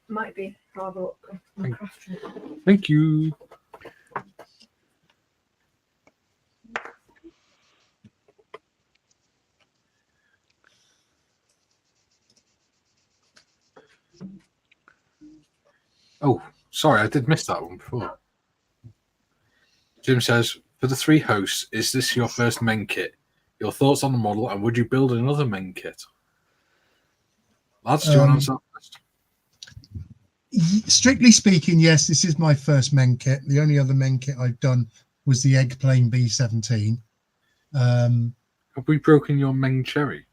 Might be. I'll have a look. My craft room. Thank you. Oh, sorry, I did miss that one before. Jim says, for the 3 hosts, is this your first men kit? Your thoughts on the model, and would you build another men kit? Lads, do you want to answer that first? Strictly speaking, yes, this is my first men kit. The only other men kit I've done was the egg plane B17. Have we broken your Meng Cherry?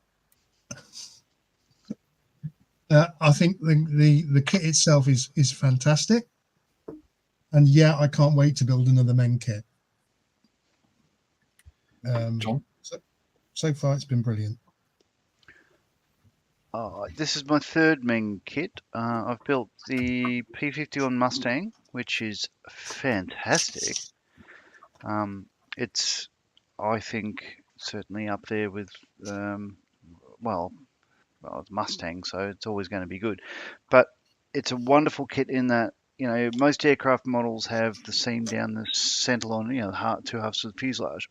I think the kit itself is fantastic, and yeah, I can't wait to build another men kit. John? So far, it's been brilliant. This is my third Meng kit. I've built the P51 Mustang, which is fantastic. It's, I think, certainly up there with, well, it's Mustang, so it's always going to be good. But it's a wonderful kit in that, you know, most aircraft models have the seam down the centre line, you know, the 2 halves of the fuselage.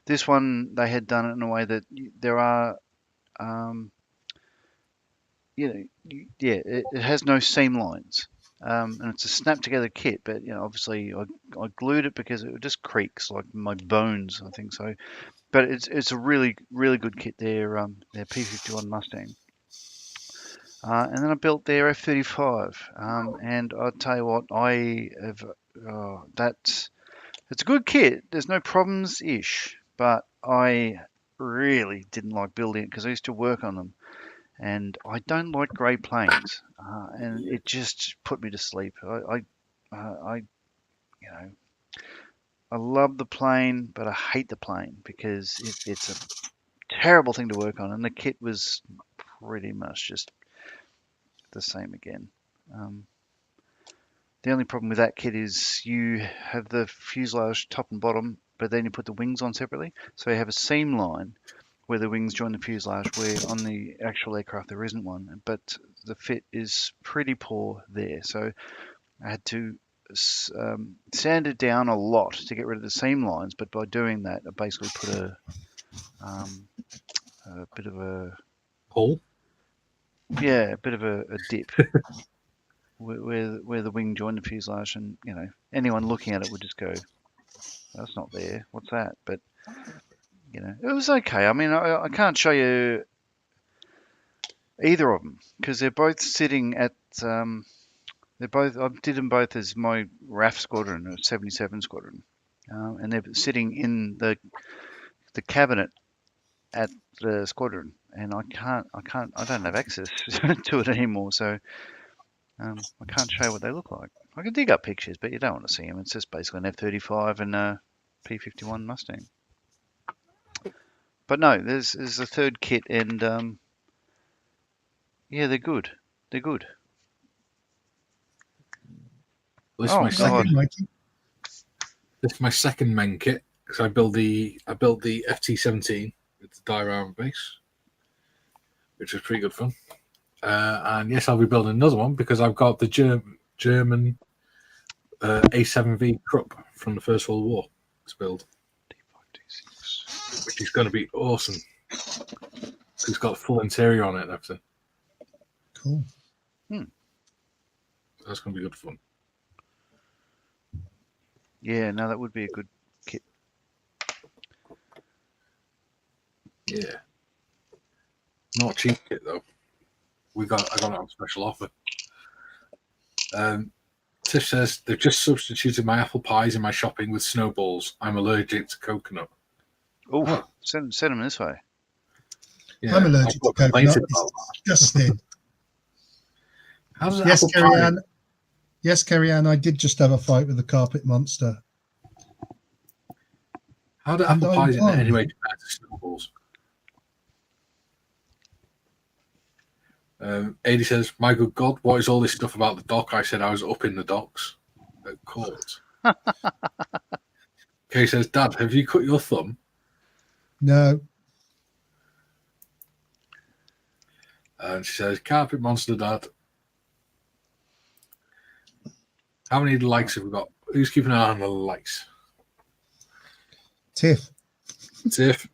This one, they had done it in a way that there are, you know, yeah, it has no seam lines. And it's a snap together kit, but, you know, obviously I glued it because it just creaks like my bones, I think so. But it's a really, really good kit there, their P51 Mustang. And then I built their F-35, and I'll tell you what, I have, it's a good kit, there's no problems-ish, but I really didn't like building it because I used to work on them, and I don't like grey planes, and it just put me to sleep. You know, I love the plane, but I hate the plane because it's a terrible thing to work on, and the kit was pretty much just the same again. The only problem with that kit is you have the fuselage top and bottom, but then you put the wings on separately. So you have a seam line where the wings join the fuselage, where on the actual aircraft there isn't one. But the fit is pretty poor there. So I had to sand it down a lot to get rid of the seam lines. But by doing that, I basically put a bit of a Hole? Yeah, a bit of a dip where the wing joined the fuselage, and you know anyone looking at it would just go, "That's not there. What's that?" But you know, it was okay. I mean, I can't show you either of them because they're both sitting at. They're both. I did them both as my RAF squadron, or 77 squadron, and they're sitting in the cabinet at the squadron, and I don't have access to it anymore, so I can't show what they look like. I can dig up pictures, but you don't want to see them. It's just basically an F-35 and a P-51 Mustang. But no, there's a third kit, and yeah, they're good. They're good. This Oh, is my God. second. Mikey. This is my second main kit because I built the FT-17 with the diorama base, which was pretty good fun. And yes, I'll be building another one because I've got the German A7V Krupp from the First World War to build, which is going to be awesome. It's got full interior on it and everything. Cool. That's going to be good fun. Yeah, no, that would be a good kit. Yeah. Not a cheap kit though. I got it on special offer. Tiff says they've just substituted my apple pies in my shopping with snowballs. I'm allergic to coconut. Oh, send them this way. Yeah, I'm allergic to I've got complaints coconut. about It's disgusting. How does Yes, apple Carrie pie? Ann. Yes, Carrie Ann, I did just have a fight with the carpet monster. How do And apple I pies in won. any way compare to snowballs? 80 says, "My good God, what is all this stuff about the dock? I said I was up in the docks at court." Kay says, "Dad, have you cut your thumb?" No, And she says, "Carpet monster, Dad." How many likes have we got? Who's keeping an eye on the likes? Tiff. Tiff.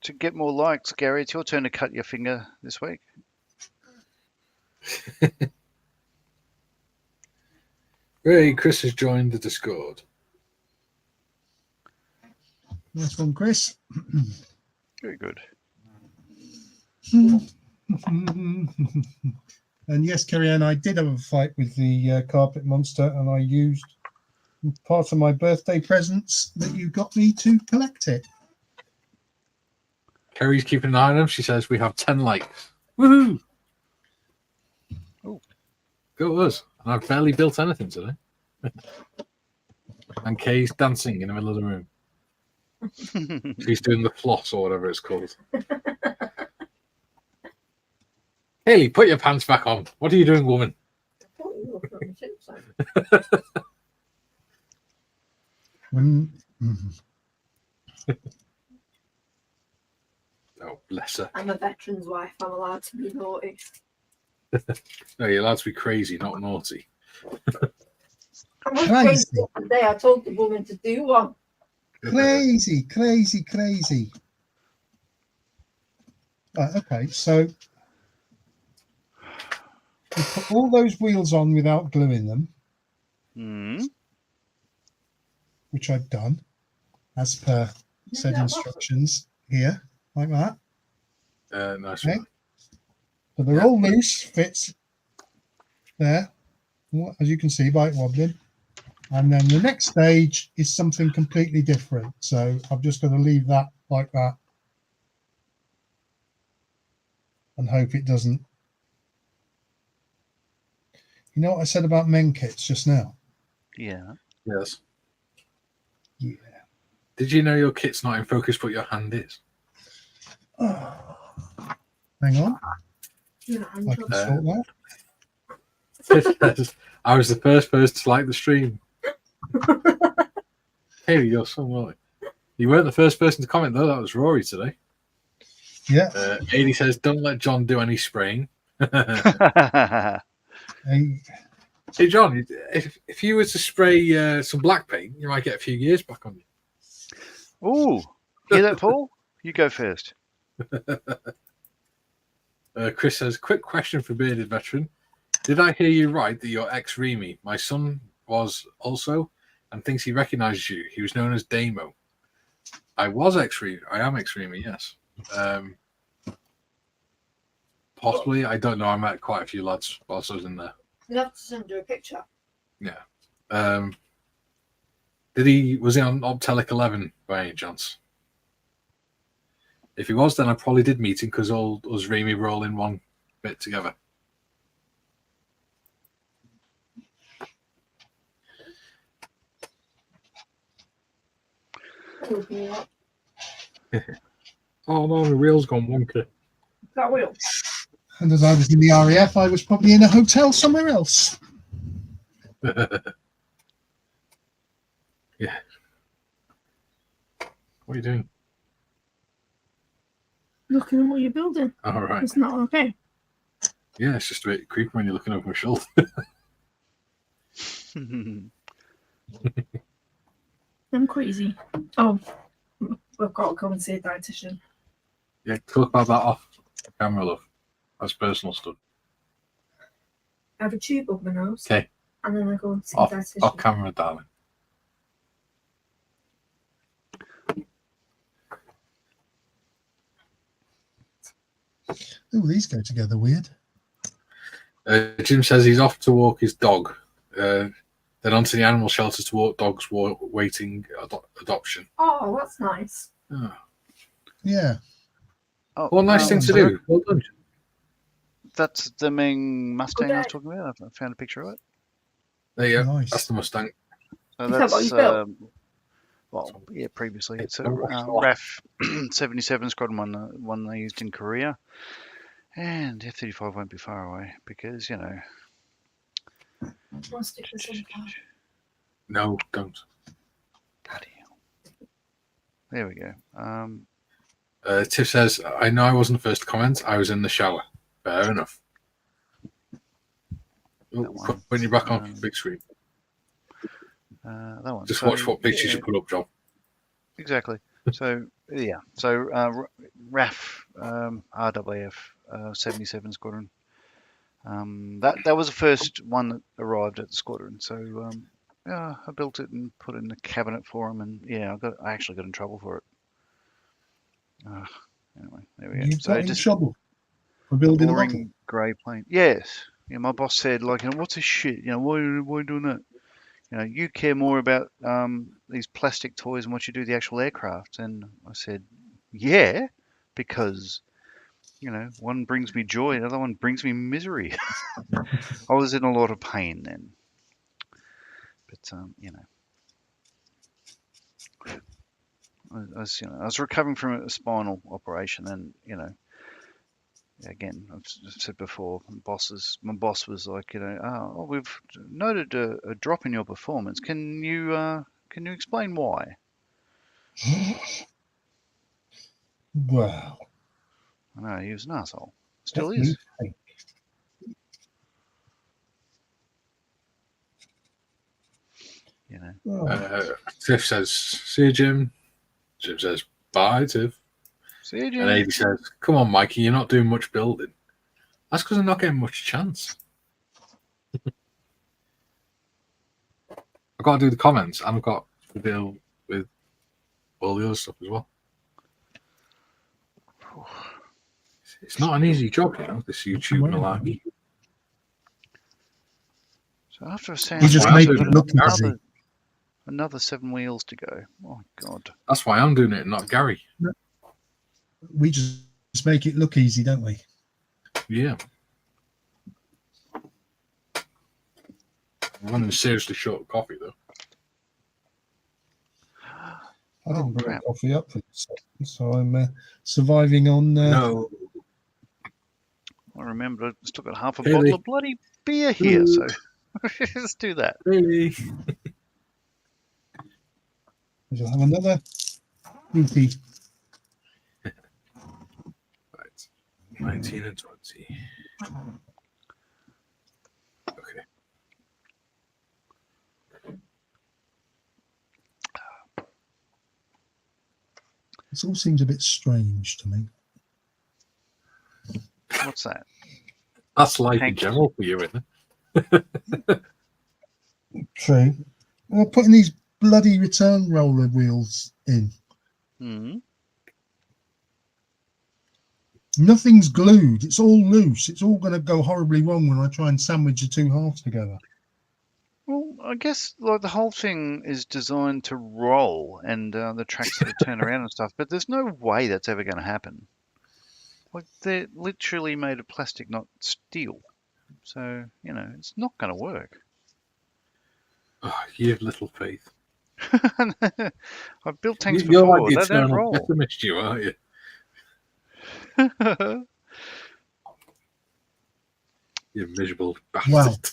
To get more likes, Gary, it's your turn to cut your finger this week. Hey, Chris has joined the Discord. Nice one, Chris. Very good. And yes, Carrie Ann, I did have a fight with the carpet monster, and I used part of my birthday presents that you got me to collect it. Kerry's keeping an eye on him. She says, "We have 10 likes. Woohoo! Oh. Go us." And I've barely built anything today. And Kay's dancing in the middle of the room. She's doing the floss or whatever it's called. Haley, put your pants back on. What are you doing, woman? I thought you were looking at my chips, like. Oh, bless her. I'm a veteran's wife. I'm allowed to be naughty. No, you're allowed to be crazy, not naughty. I was Crazy. crazy the other day. I told the woman to do one. Crazy. Right, okay, so you put all those wheels on without gluing them, which I've done as per said instructions here, like that. Nice Okay. one. So they're all loose, fits there, as you can see by it wobbling. And then the next stage is something completely different. So I've just got to leave that like that and hope it doesn't. You know what I said about men kits just now? Yeah. Yes. Yeah. Did you know your kit's not in focus, but your hand is? Oh. Hang on, Yeah, I'm I sure. can sort that. It says, "I was the first person to like the stream." Hey, you're so naughty. You weren't the first person to comment, though. That was Rory today. Yeah. 80 says, "Don't let John do any spraying." Hey, Hey, John, if you were to spray some black paint, you might get a few years back on you. Ooh, hear that, Paul? You go first. Chris says, "Quick question for bearded veteran. Did I hear you right that you're ex-Remy? My son was also and thinks he recognizes you. He was known as Damo." I was ex-Remy. I am ex-Remy, yes. Possibly. I don't know. I met quite a few lads whilst I was in there. You'll have to send her a picture. Yeah. Was he on Optelic 11 by any chance? If he was, then I probably did meet him because all us Remy were all in one bit together. Oh no, the wheel's gone wonky. That wheel. And as I was in the RAF, I was probably in a hotel somewhere else. Yeah. What are you doing? Looking at what you're building. All right. It's not okay. Yeah, it's just a bit creepy when you're looking over my shoulder. I'm crazy. Oh, We've got to come and see a dietitian. Yeah, talk about that off camera, love. That's personal stuff. I have a tube up my nose. Okay. And then I go and see Off a dietitian. camera, darling. Oh, these go together weird. Jim says he's off to walk his dog. Then onto the animal shelter to walk dogs waiting adoption. Oh, that's nice. Oh. Yeah. Oh, What a nice thing to do. Well done. That's the Ming Mustang I was Okay. talking about. I found a picture of it. There you go. Nice. That's the Mustang. So Is that what you built? Well, yeah, previously. It's a Oh. RAF 77 Squadron one they used in Korea. And F-35 won't be far away because, you know. I'll stick this in the car. No, don't. Bloody hell. There we go. Tiff says, I know I wasn't the first to comment. I was in the shower. Fair enough. That one. When you're back on Um, big screen. That one. Just So, watch what pictures yeah, you put up, John. Exactly. So, yeah. So, RAF, RWF 77 Squadron. That was the first one that arrived at the squadron. So, yeah, I built it and put it in the cabinet for him. And, yeah, I actually got in trouble for it. Anyway, there we go. You So got in just trouble for building a model. boring grey plane. Yes. Yeah, my boss said, like, you know, what's this shit? You know, why are you doing that? You know, you care more about these plastic toys and what you do the actual aircraft. And I said, yeah, because, you know, one brings me joy, the other one brings me misery. I was in a lot of pain then. But, you know. I was recovering from a spinal operation, and you know, again, I've said before, my boss was like, you know, oh, we've noted a drop in your performance. Can you explain why? Wow. I know he was an asshole. Still Let me is. think. You know. Oh, Tiff says, see you, Jim. Jim says, bye, Tiff. See you, And Jim. Adi says, come on, Mikey, you're not doing much building. That's because I'm not getting much chance. I've got to do the comments and I've got to deal with all the other stuff as well. It's not an easy job, you know, this YouTube malarkey. So after a you sand, just Well, made I'll it do look easy. another 7 wheels to go. Oh God. That's why I'm doing it, not Gary. We just make it look easy, don't we? Yeah. I'm running seriously short of coffee, though. I didn't bring crap. coffee up for this, so I'm surviving on. No. I remember I still got half a Really? bottle of bloody beer here, so let's do that. Really? We shall have another fruity. Right. 19 and 20. Okay. This all seems a bit strange to me. What's that? That's life in Hank. general for you, isn't it? True. Well, putting these bloody return roller wheels in. Hmm. Nothing's glued. It's all loose. It's all going to go horribly wrong when I try and sandwich the two halves together. Well, I guess like the whole thing is designed to roll and the tracks sort of turn around and stuff, but there's no way that's ever going to happen. Like they're literally made of plastic, not steel. So, it's not going to work. Oh, you have little faith. I've built tanks You're like before. the They don't eternal roll. pessimist, you aren't you? You miserable bastard.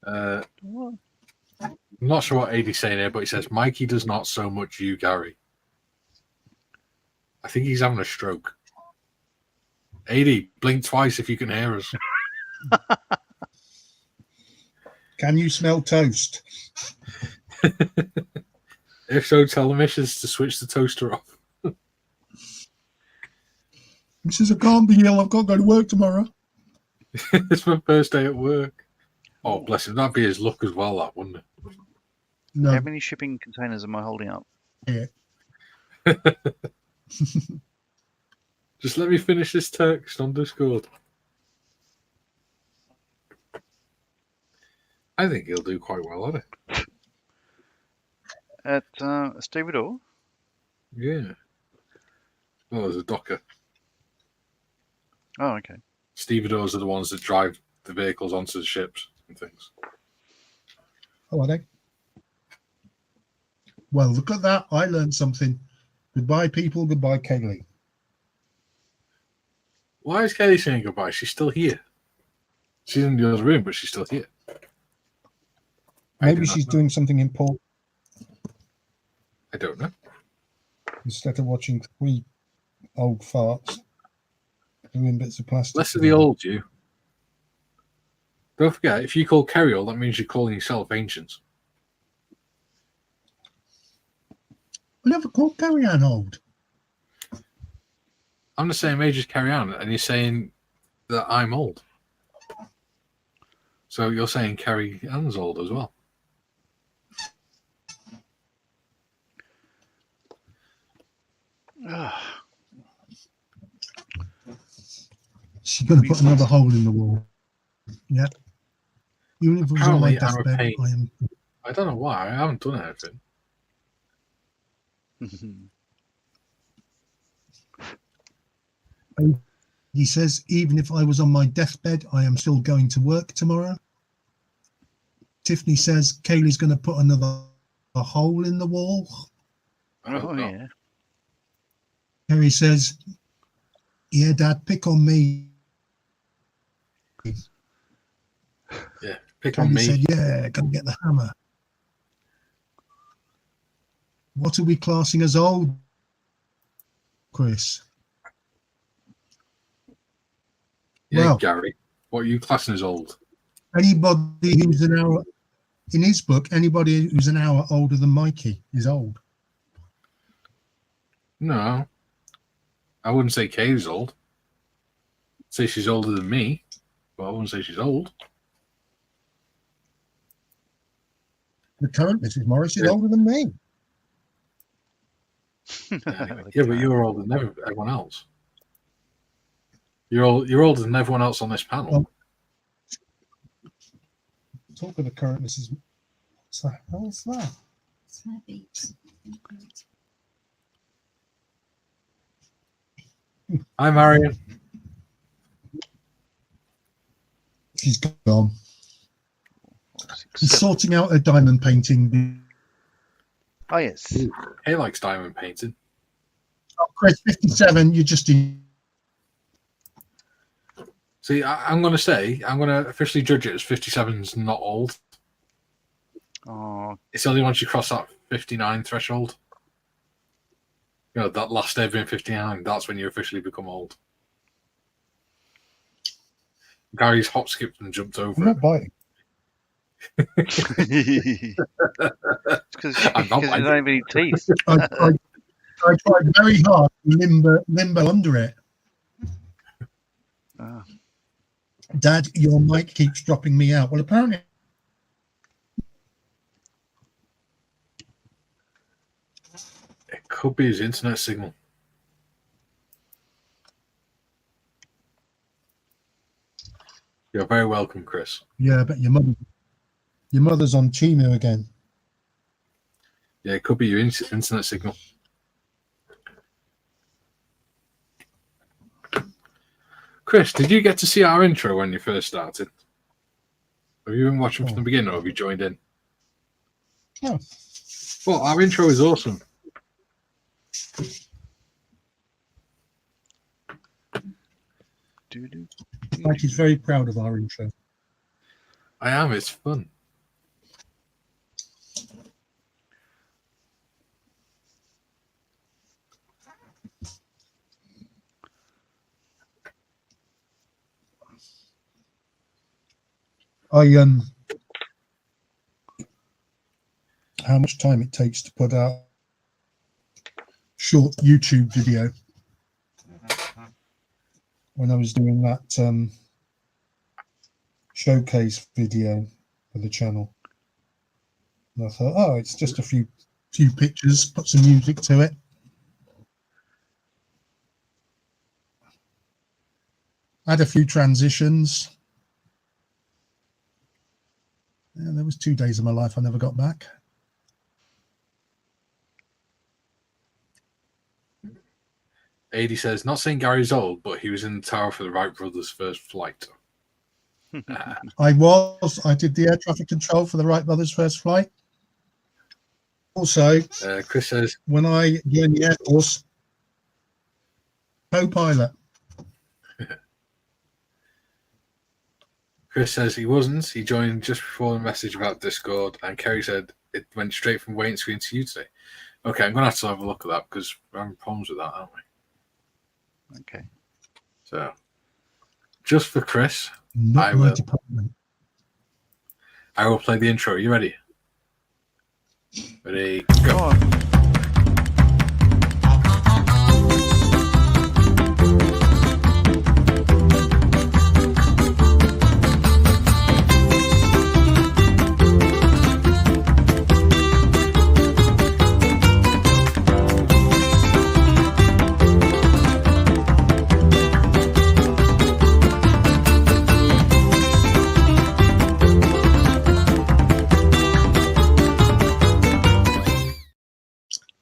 Well, What? I'm not sure what AD's saying here, but he says Mikey does not so much you, Gary. I think he's having a stroke. AD, blink twice if you can hear us. can you smell toast? If so, tell the missus to switch the toaster off. He says, I can't be ill. I've got to go to work tomorrow. It's my first day at work. Oh, bless him. That'd be his luck as well, that, wouldn't it? No. How many shipping containers am I holding up? Yeah. Just let me finish this text on Discord. I think he'll do quite well at it. At Stevedore? Yeah. Oh, there's a docker. Oh, okay. Stevedores are the ones that drive the vehicles onto the ships and things. Oh, are they? Well, look at that. I learned something. Goodbye, people. Goodbye, Kaylee. Why is Kelly saying goodbye? She's still here. She's in the other room, but she's still here. Maybe she's doing something important I don't know. instead of watching 3 old farts doing bits of plastic. Less of the old you. Don't forget, if you call Kerry old, that means you're calling yourself ancient. I never called Carrie Ann old. I'm the same age as Carry On, and you're saying that I'm old. So you're saying Carrie Ann's old as well. She's going to put another hole in the wall. Yeah. Even if it was on my Apparently, I'm a deathbed, pain. I am. I don't know why. I haven't done anything. He says, even if I was on my deathbed, I am still going to work tomorrow. Tiffany says, Kaylee's going to put another hole in the wall. Oh, no. yeah. Harry says, yeah, Dad, pick on me. Yeah, pick on Kaylee me. said, yeah, go get the hammer. What are we classing as old, Chris? Yeah, Well, Gary. What are you classing as old? anybody who's an hour, in his book, anybody who's an hour older than Mikey is old. No. I wouldn't say Kay's old. I'd say she's older than me, but I wouldn't say she's old. The current Mrs. Morris is Yeah. older than me. Anyway, yeah, but you're older than everyone else. You're older than everyone else on this panel. Well, talk of the current Mrs. What the hell is that? It's my beat. Hi, Marion. She's gone. Six, She's seven. sorting out her diamond painting. Oh, yes. Kay likes diamond painting. Oh, Chris, 57, you're just in. See, I'm going to officially judge it as 57's not old. Oh, It's only once you cross that 59 threshold. You know, that last day of being 59, that's when you officially become old. Gary's hop skipped and jumped I'm over not it. biting. because you I'm not don't have any teeth. I tried very hard to limbo under it. Ah. Dad, your mic keeps dropping me out. Well, apparently. It could be his internet signal. You're very welcome, Chris. Yeah, but your mother's on Chimu again. Yeah, it could be your internet signal. Chris, did you get to see our intro when you first started? Have you been watching from the beginning, or have you joined in? Oh. Well, our intro is awesome. Mikey's very proud of our intro. I am. It's fun. How much time it takes to put out short YouTube video. When I was doing that showcase video for the channel, and I thought, oh, it's just a few pictures, put some music to it. Add a few transitions. Yeah, there was 2 days of my life I never got back. AD says, not saying Gary's old, but he was in the tower for the Wright brothers' first flight. I did the air traffic control for the Wright brothers' first flight. Also, Chris says, when I joined the Air Force, co-pilot. Chris says he wasn't. He joined just before the message about Discord, and Kerry said it went straight from waiting screen to you today. Okay, I'm going to have a look at that because we're having problems with that, aren't we? Okay. So, just for Chris, Not I my will. department. I will play the intro. Are you ready? Ready, Go go. on.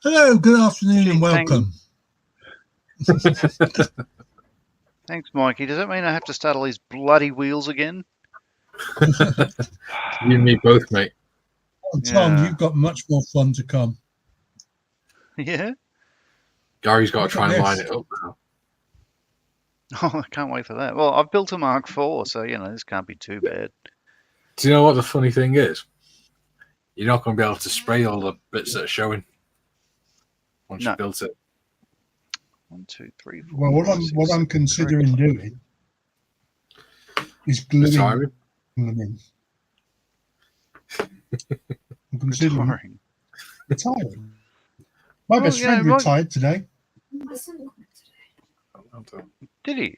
Hello, good afternoon, and Thanks. welcome. Thanks, Mikey. Does that mean I have to start all these bloody wheels again? You and me both, mate. Tom, Yeah. you've got much more fun to come. Yeah? Gary's got to Look try at and line this. it up now. Oh, I can't wait for that. Well, I've built a Mark IV, so, this can't be too bad. Do you know what the funny thing is? You're not going to be able to spray all the bits that are showing once No. you've built it. 1, 2, 3, 4. Well, what 5, I'm 6, what I'm 7, considering 8. doing is gluing Retiring? them in. I'm considering Retiring. retiring. My Well, best friend Mike- retired today. My son went today. Did he?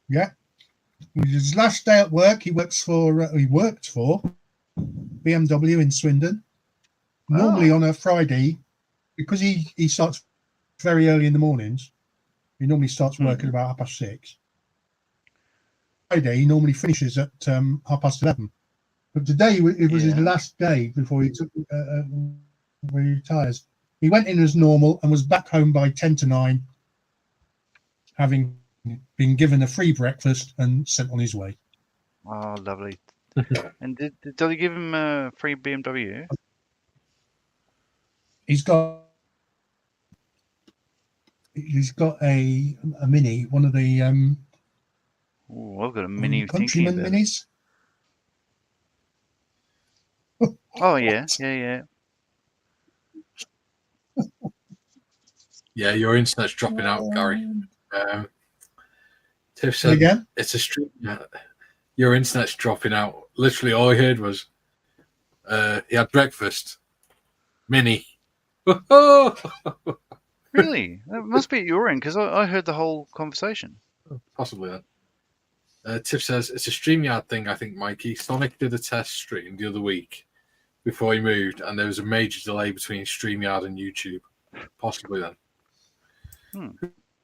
Yeah, his last day at work. He worked for BMW in Swindon. Normally Oh. on a Friday, because he starts very early in the mornings. He normally starts work at about 6:30. Friday, he normally finishes at 11:30. But today it was his Yeah. last day before he took when he retires. He went in as normal and was back home by 10 to 9, having been given a free breakfast and sent on his way. Oh, lovely. And did he give him a free BMW? He's got a Mini, one of the Oh, I've got a Mini thinking Countryman about it. Minis. Oh, yeah. Yeah. Yeah, your internet's dropping out, Gary. Tiff Say said again? it's a stream. Your internet's dropping out. Literally, all I heard was he had breakfast. Mini. Really? That must be at your end, because I heard the whole conversation. Possibly that. Tiff says it's a StreamYard thing, I think, Mikey. Sonic did a test stream the other week before he moved, and there was a major delay between StreamYard and YouTube. Possibly then.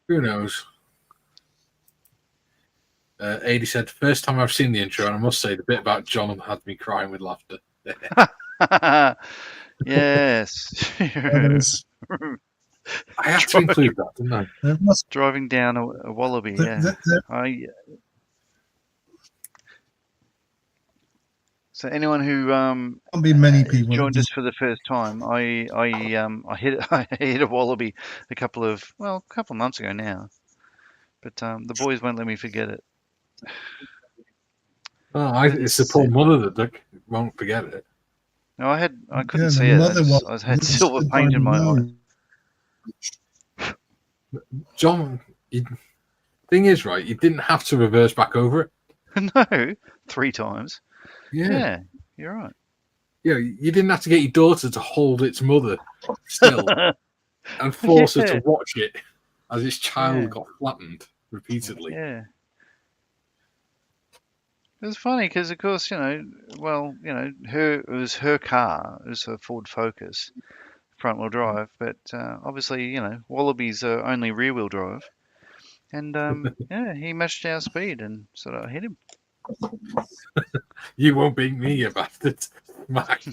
Who knows? Adi said, first time I've seen the intro, and I must say the bit about John had me crying with laughter. Yes. There was, I had to include that, didn't I? there must, Driving down a wallaby, there, yeah. there So anyone who can't be many people. joined us for the first time, I hit I hit a wallaby a couple of months ago now, but the boys won't let me forget it. Oh, it's the poor mother that won't forget it. No, I couldn't Yeah, the see it. mother I had silver stood by paint the in my eye. road. John, thing is, right, you didn't have to reverse back over it. No, 3 times. Yeah. Yeah, you're right. Yeah, you didn't have to get your daughter to hold its mother still and force her Yeah. to watch it as its child Yeah. got flattened repeatedly. Yeah. It was funny because, of course, it was her car, it was her Ford Focus, front wheel drive, but obviously, Wallabies are only rear wheel drive. And yeah, he matched our speed and sort of hit him. You won't beat me, you bastard. Mac.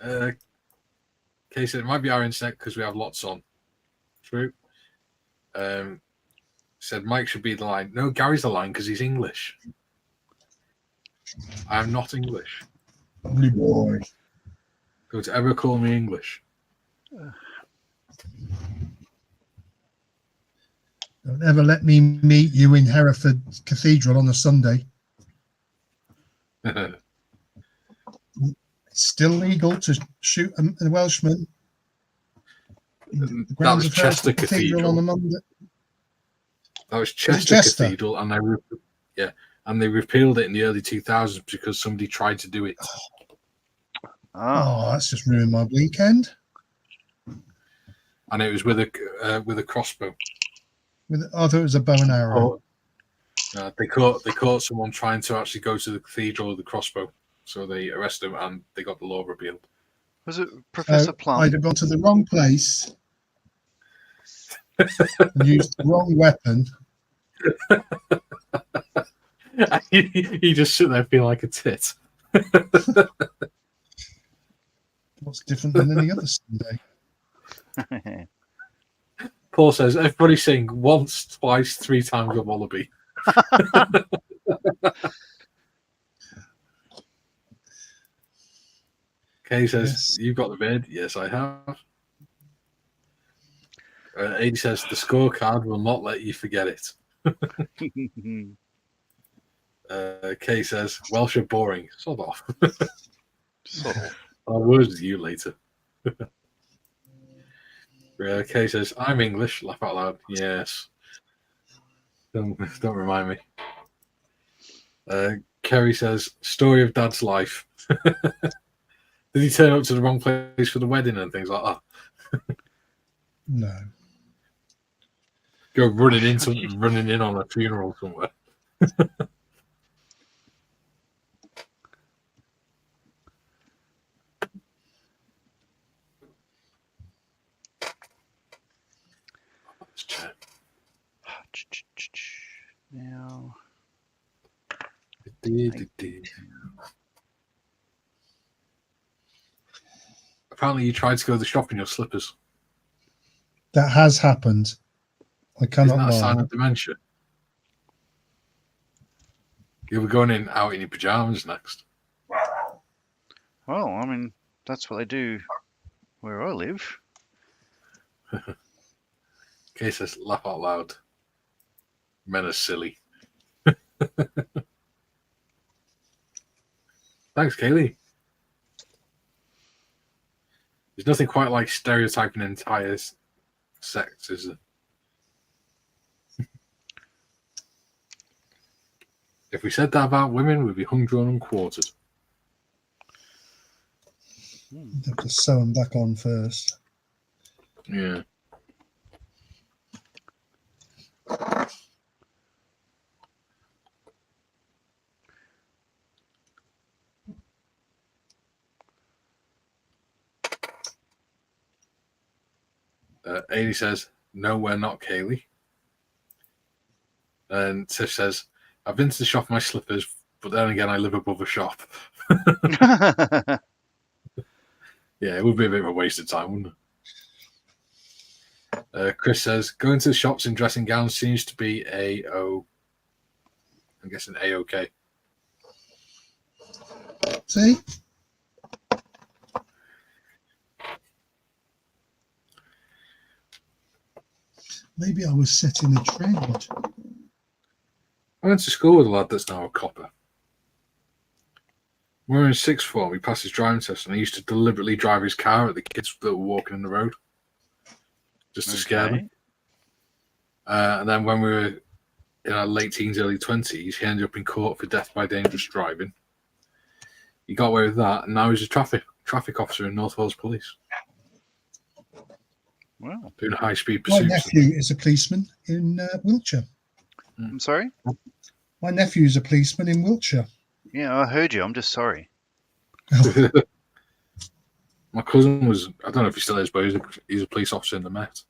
Okay, so it might be our internet because we have lots on. True. Said Mike should be the line. No, Gary's the line because he's English. I am not English. Lovely boy. Don't ever call me English. Don't ever let me meet you in Hereford Cathedral on a Sunday. It's still legal to shoot a Welshman. That was Chester Cathedral on a Monday. That was Chester Cathedral, and they repealed it in the early 2000s because somebody tried to do it. Oh, that's just ruined my weekend. And it was with a crossbow. I thought it was a bow and arrow. They caught someone trying to actually go to the cathedral with a crossbow, so they arrested him and they got the law repealed. Was it Professor Plum? I'd have gone to the wrong place and used the wrong weapon. You just sit there feeling like a tit. What's different than any other Sunday? Paul says, everybody sing once, twice, 3 times a wallaby. Kay says, yes. You've got the bid. Yes, I have. Adi says, the scorecard will not let you forget it. Kay says, Welsh are boring. Sod off. Sod off. I'll words with you later. Kay says, I'm English. Laugh out loud. Yes. Don't remind me. Kerry says, story of Dad's life. Did he turn up to the wrong place for the wedding and things like that? No. Go running in on a funeral somewhere. Let's check. Now. Apparently, you tried to go to the shop in your slippers. That has happened. I cannot lie. Isn't that a sign of dementia? You were going out in your pajamas next. Well, I mean, that's what they do where I live. Kay says, laugh out loud. Men are silly. Thanks, Kaylee. There's nothing quite like stereotyping entire sects, is there? If we said that about women, we'd be hung, drawn, and quartered. You'd have to sew them back on first. Yeah. Adi says, no, we're not, Kaylee. And Tiff says, I've been to the shop in my slippers, but then again, I live above a shop. Yeah, it would be a bit of a waste of time, wouldn't it? Chris says, going to the shops in dressing gowns seems to be I'm guessing A-OK. See? Maybe I was setting a trend. I went to school with a lad that's now a copper. When we were in sixth form, he passed his driving test, and he used to deliberately drive his car at the kids that were walking in the road, just to scare them. And then when we were in our late teens, early 20s, he ended up in court for death by dangerous driving. He got away with that, and now he's a traffic officer in North Wales Police. Wow. Doing high-speed My pursuits. nephew is a policeman in Wiltshire. I'm sorry? My nephew is a policeman in Wiltshire. Yeah, I heard you. I'm just sorry. My cousin was, I don't know if he still is, but he's a police officer in the Met.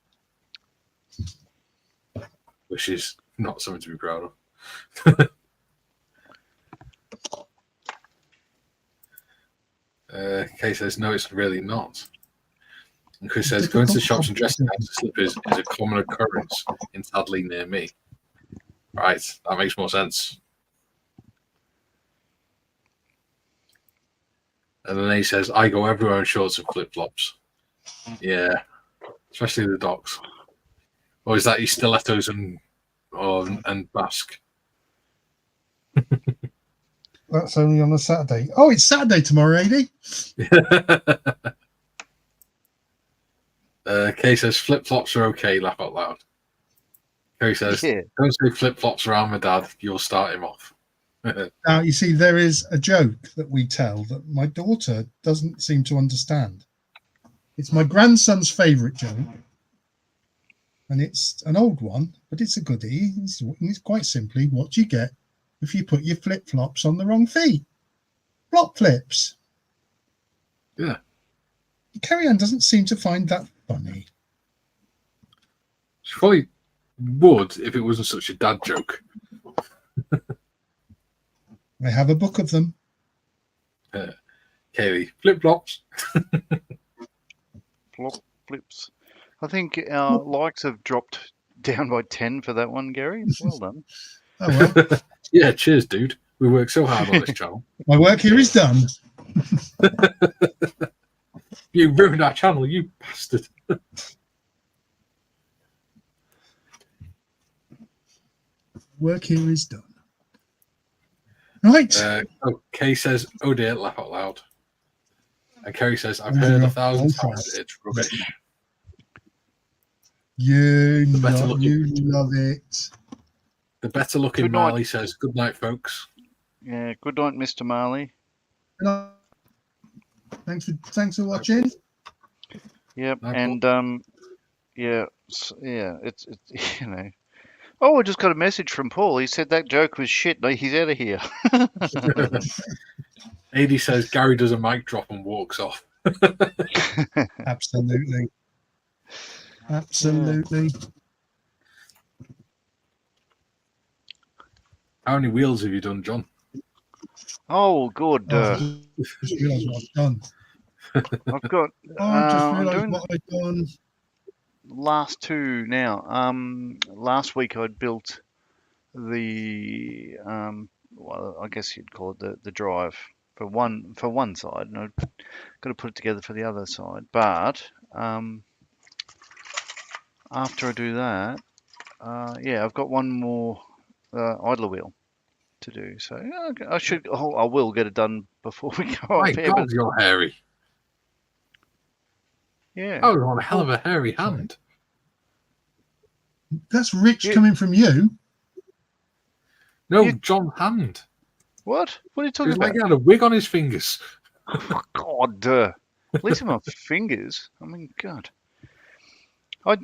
Which is not something to be proud of. Kay says, no, it's really not. And Chris says, going to the shops and dressing gowns and slippers is a common occurrence in Tadley near me. Right, that makes more sense. And then he says, I go everywhere in shorts and flip-flops. Yeah, especially the docks. Or is that his stilettos and Basque? That's only on a Saturday. Oh, it's Saturday tomorrow, AD. Kay says, flip-flops are okay, laugh out loud. Kay says, don't say flip-flops around my dad, you'll start him off. Now, you see, there is a joke that we tell that my daughter doesn't seem to understand. It's my grandson's favourite joke. And it's an old one, but it's a goodie. It's quite simply, what do you get if you put your flip-flops on the wrong feet? Flop flips. Yeah. Carrie-Anne doesn't seem to find that funny. She probably would if it wasn't such a dad joke. I have a book of them. Kaylee, flip-flops. Flop flips. I think our likes have dropped down by 10 for that one, Gary. Well done. Oh, well. Yeah, cheers, dude. We work so hard on this channel. My work here is done. You ruined our channel, you bastard. Work here is done. Right. Kay says, oh dear, laugh out loud. And Kerry says, I've heard 1,000 times it's rubbish. You love it. The better looking Marley says, good night, folks. Yeah, good night, Mr. Marley. Thanks for watching. Yep, and it's you know. Oh, I just got a message from Paul. He said that joke was shit. No, he's out of here. AD says Gary does a mic drop and walks off. Absolutely. Absolutely. How many wheels have you done, John? Oh, good. I just realised what I've done. I've got. I just realised what I've done. Last two now. Last week I'd built the well, I guess you'd call it the drive for one side, and I've got to put it together for the other side. But after I do that, I've got one more idler wheel to do. So I will get it done before we go My up here. God, you're hairy. Yeah. Oh, you're on a hell of a hairy hand. That's rich coming from you. No, John Hand. What? What are you talking He's about? like he had a wig on his fingers. Oh, God. At least my fingers. I mean, God.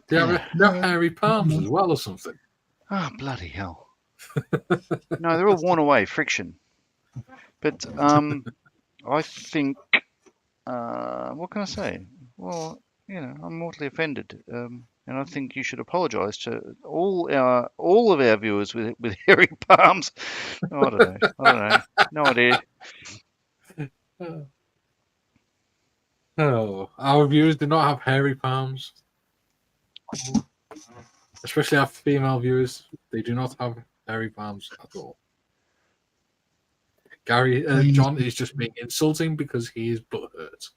They have hairy palms as well or something. Oh, bloody hell. No, they're all worn away, friction. But I think, what can I say? Well, I'm mortally offended. and I think you should apologise to all of our viewers with hairy palms. Oh, I don't know. No idea. Oh, our viewers do not have hairy palms. Especially our female viewers, they do not have hairy palms at all. John is just being insulting because he is butthurt.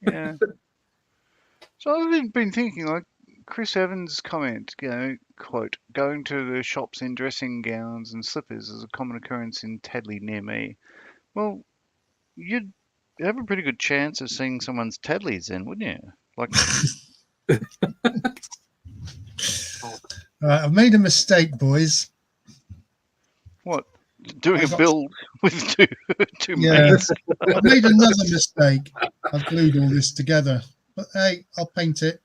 Yeah. So I've been thinking, like Chris Evans' comment, quote, going to the shops in dressing gowns and slippers is a common occurrence in Tadley near me. Well, you'd have a pretty good chance of seeing someone's Tadleys then, wouldn't you? Like, I've made a mistake, boys. what? Doing I a got- build with two Yeah, mates? I've made another mistake. I've glued all this together. But hey, I'll paint it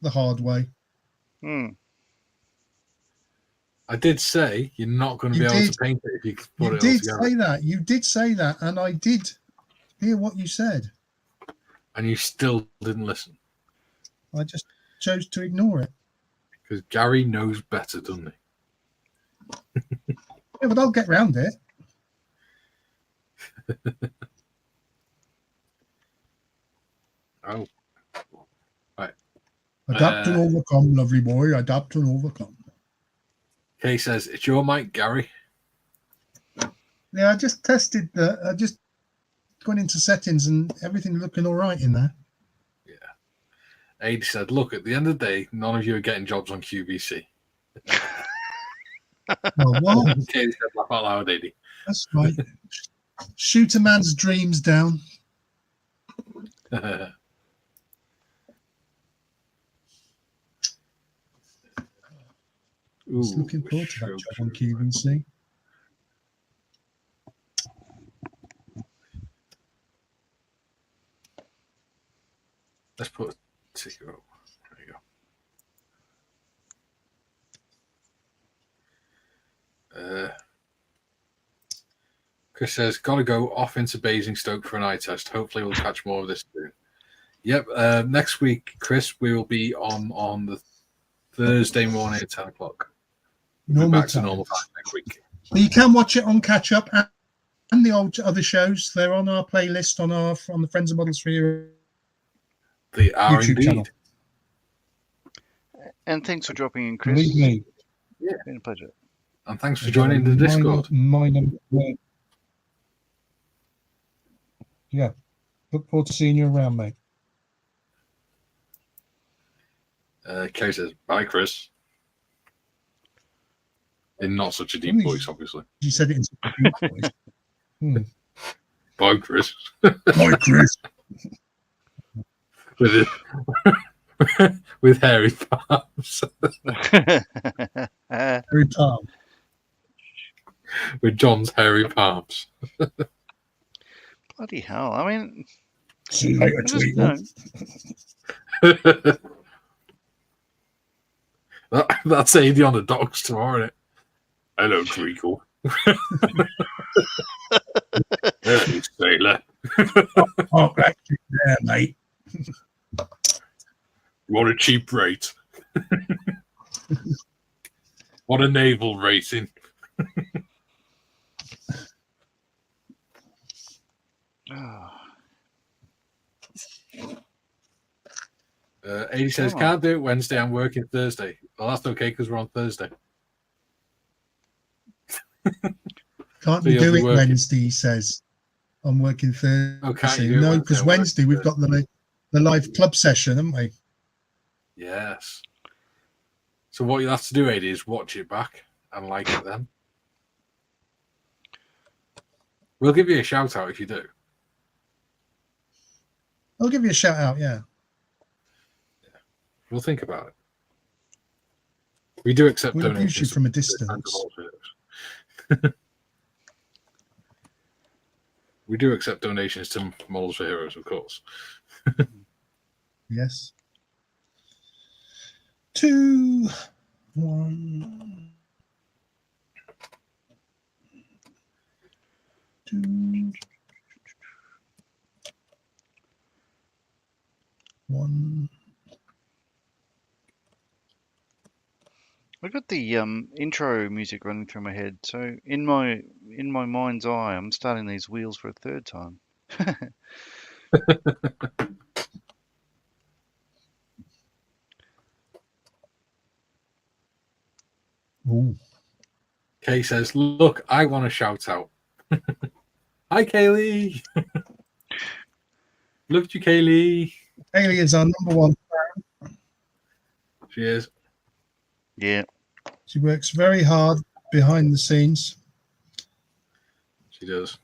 the hard way. Hmm. I did say you're not going to You be able did. to paint it if you put You it all did together. say that. You did say that, and I did hear what you said. And you still didn't listen. I just chose to ignore it. Because Gary knows better, doesn't he? Yeah, but I'll get round it. Oh. Right. Adapt and overcome, lovely boy. Adapt and overcome. Kay says, it's your mic, Gary. Yeah, I just tested I just gone into settings and everything looking all right in there. Aid said, look, at the end of the day, none of you are getting jobs on QVC. Well, what? Katie said, laugh out loud, Eddie. That's right. Shoot a man's dreams down. Just looking forward to that job on QVC. Let's put a ticker up. There you go. Chris says, gotta go off into Basingstoke for an eye test. Hopefully we'll catch more of this soon. Yep, next week, Chris, we will be on the Thursday morning at 10 o'clock. We'll be back to normal time next week. But you can watch it on Catch Up and the old other shows. They're on our playlist on the Friends of Models for You They are YouTube indeed. channel. And thanks for dropping in, Chris. Believe me. Yeah. Been a pleasure. And thanks for joining the Discord. Yeah. Look forward to seeing you around, mate. Kay says, bye, Chris. In not such a deep voice, obviously. You said it in such a deep voice. Bye, Chris. Bye, Chris. With hairy palms. Very palm. With John's hairy palms. Bloody hell. I mean, See you later, I just Tweedle. That's Adie on the docks tomorrow, isn't it? Hello, Treacle. Hello, sailor. Oh, back there, mate. You want a cheap rate? What a naval racing. Adie says, can't do it Wednesday, I'm working Thursday. Well, that's okay because we're on Thursday. Can't So you you'll do be it working. Wednesday, he says. I'm working Thursday. Oh, can't you do it No, Wednesday? because I'm working Wednesday we've got the live club session, haven't we? Yes. So what you'll have to do, Adie, is watch it back and like it then. We'll give you a shout out if you do. I'll give you a shout out, yeah. We'll think about it. We do accept We'll abuse you donations from a distance. We do accept donations to Models for Heroes, of course. Yes. 2, 1, 2, 1. got the intro music running through my head. So in my mind's eye, I'm starting these wheels for a third time. Ooh. Kay says, "Look, I want to shout out." Hi, Kaylee. Loved you, Kaylee. Haley is our number one. She is. Yeah. She works very hard behind the scenes. She does.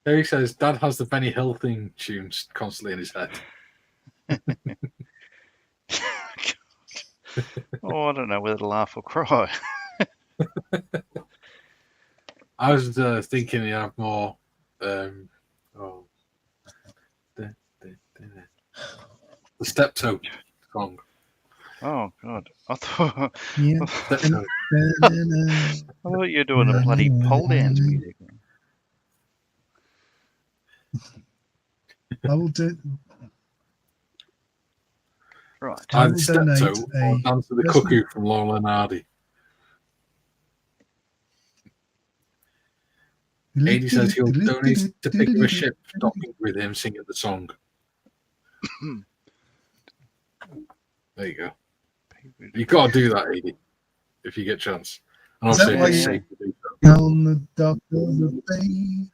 Harry says, "Dad has the Benny Hill thing tunes constantly in his head." Oh, I don't know whether to laugh or cry. I was thinking you have more. The Steptoe song. Oh God, I thought Yeah. Steptoe. I thought you were doing a bloody pole dance music. I will do. Right. I Either will Steptoe donate or a Dance of the personal- Cuckoo from Laurel and Hardy. 80 says he'll donate to pick up a ship docking with him singing the song. There you go. You got to do that, 80, if you get a chance. And Is that obviously, why it's you- safe to do so. On the dock of the bay.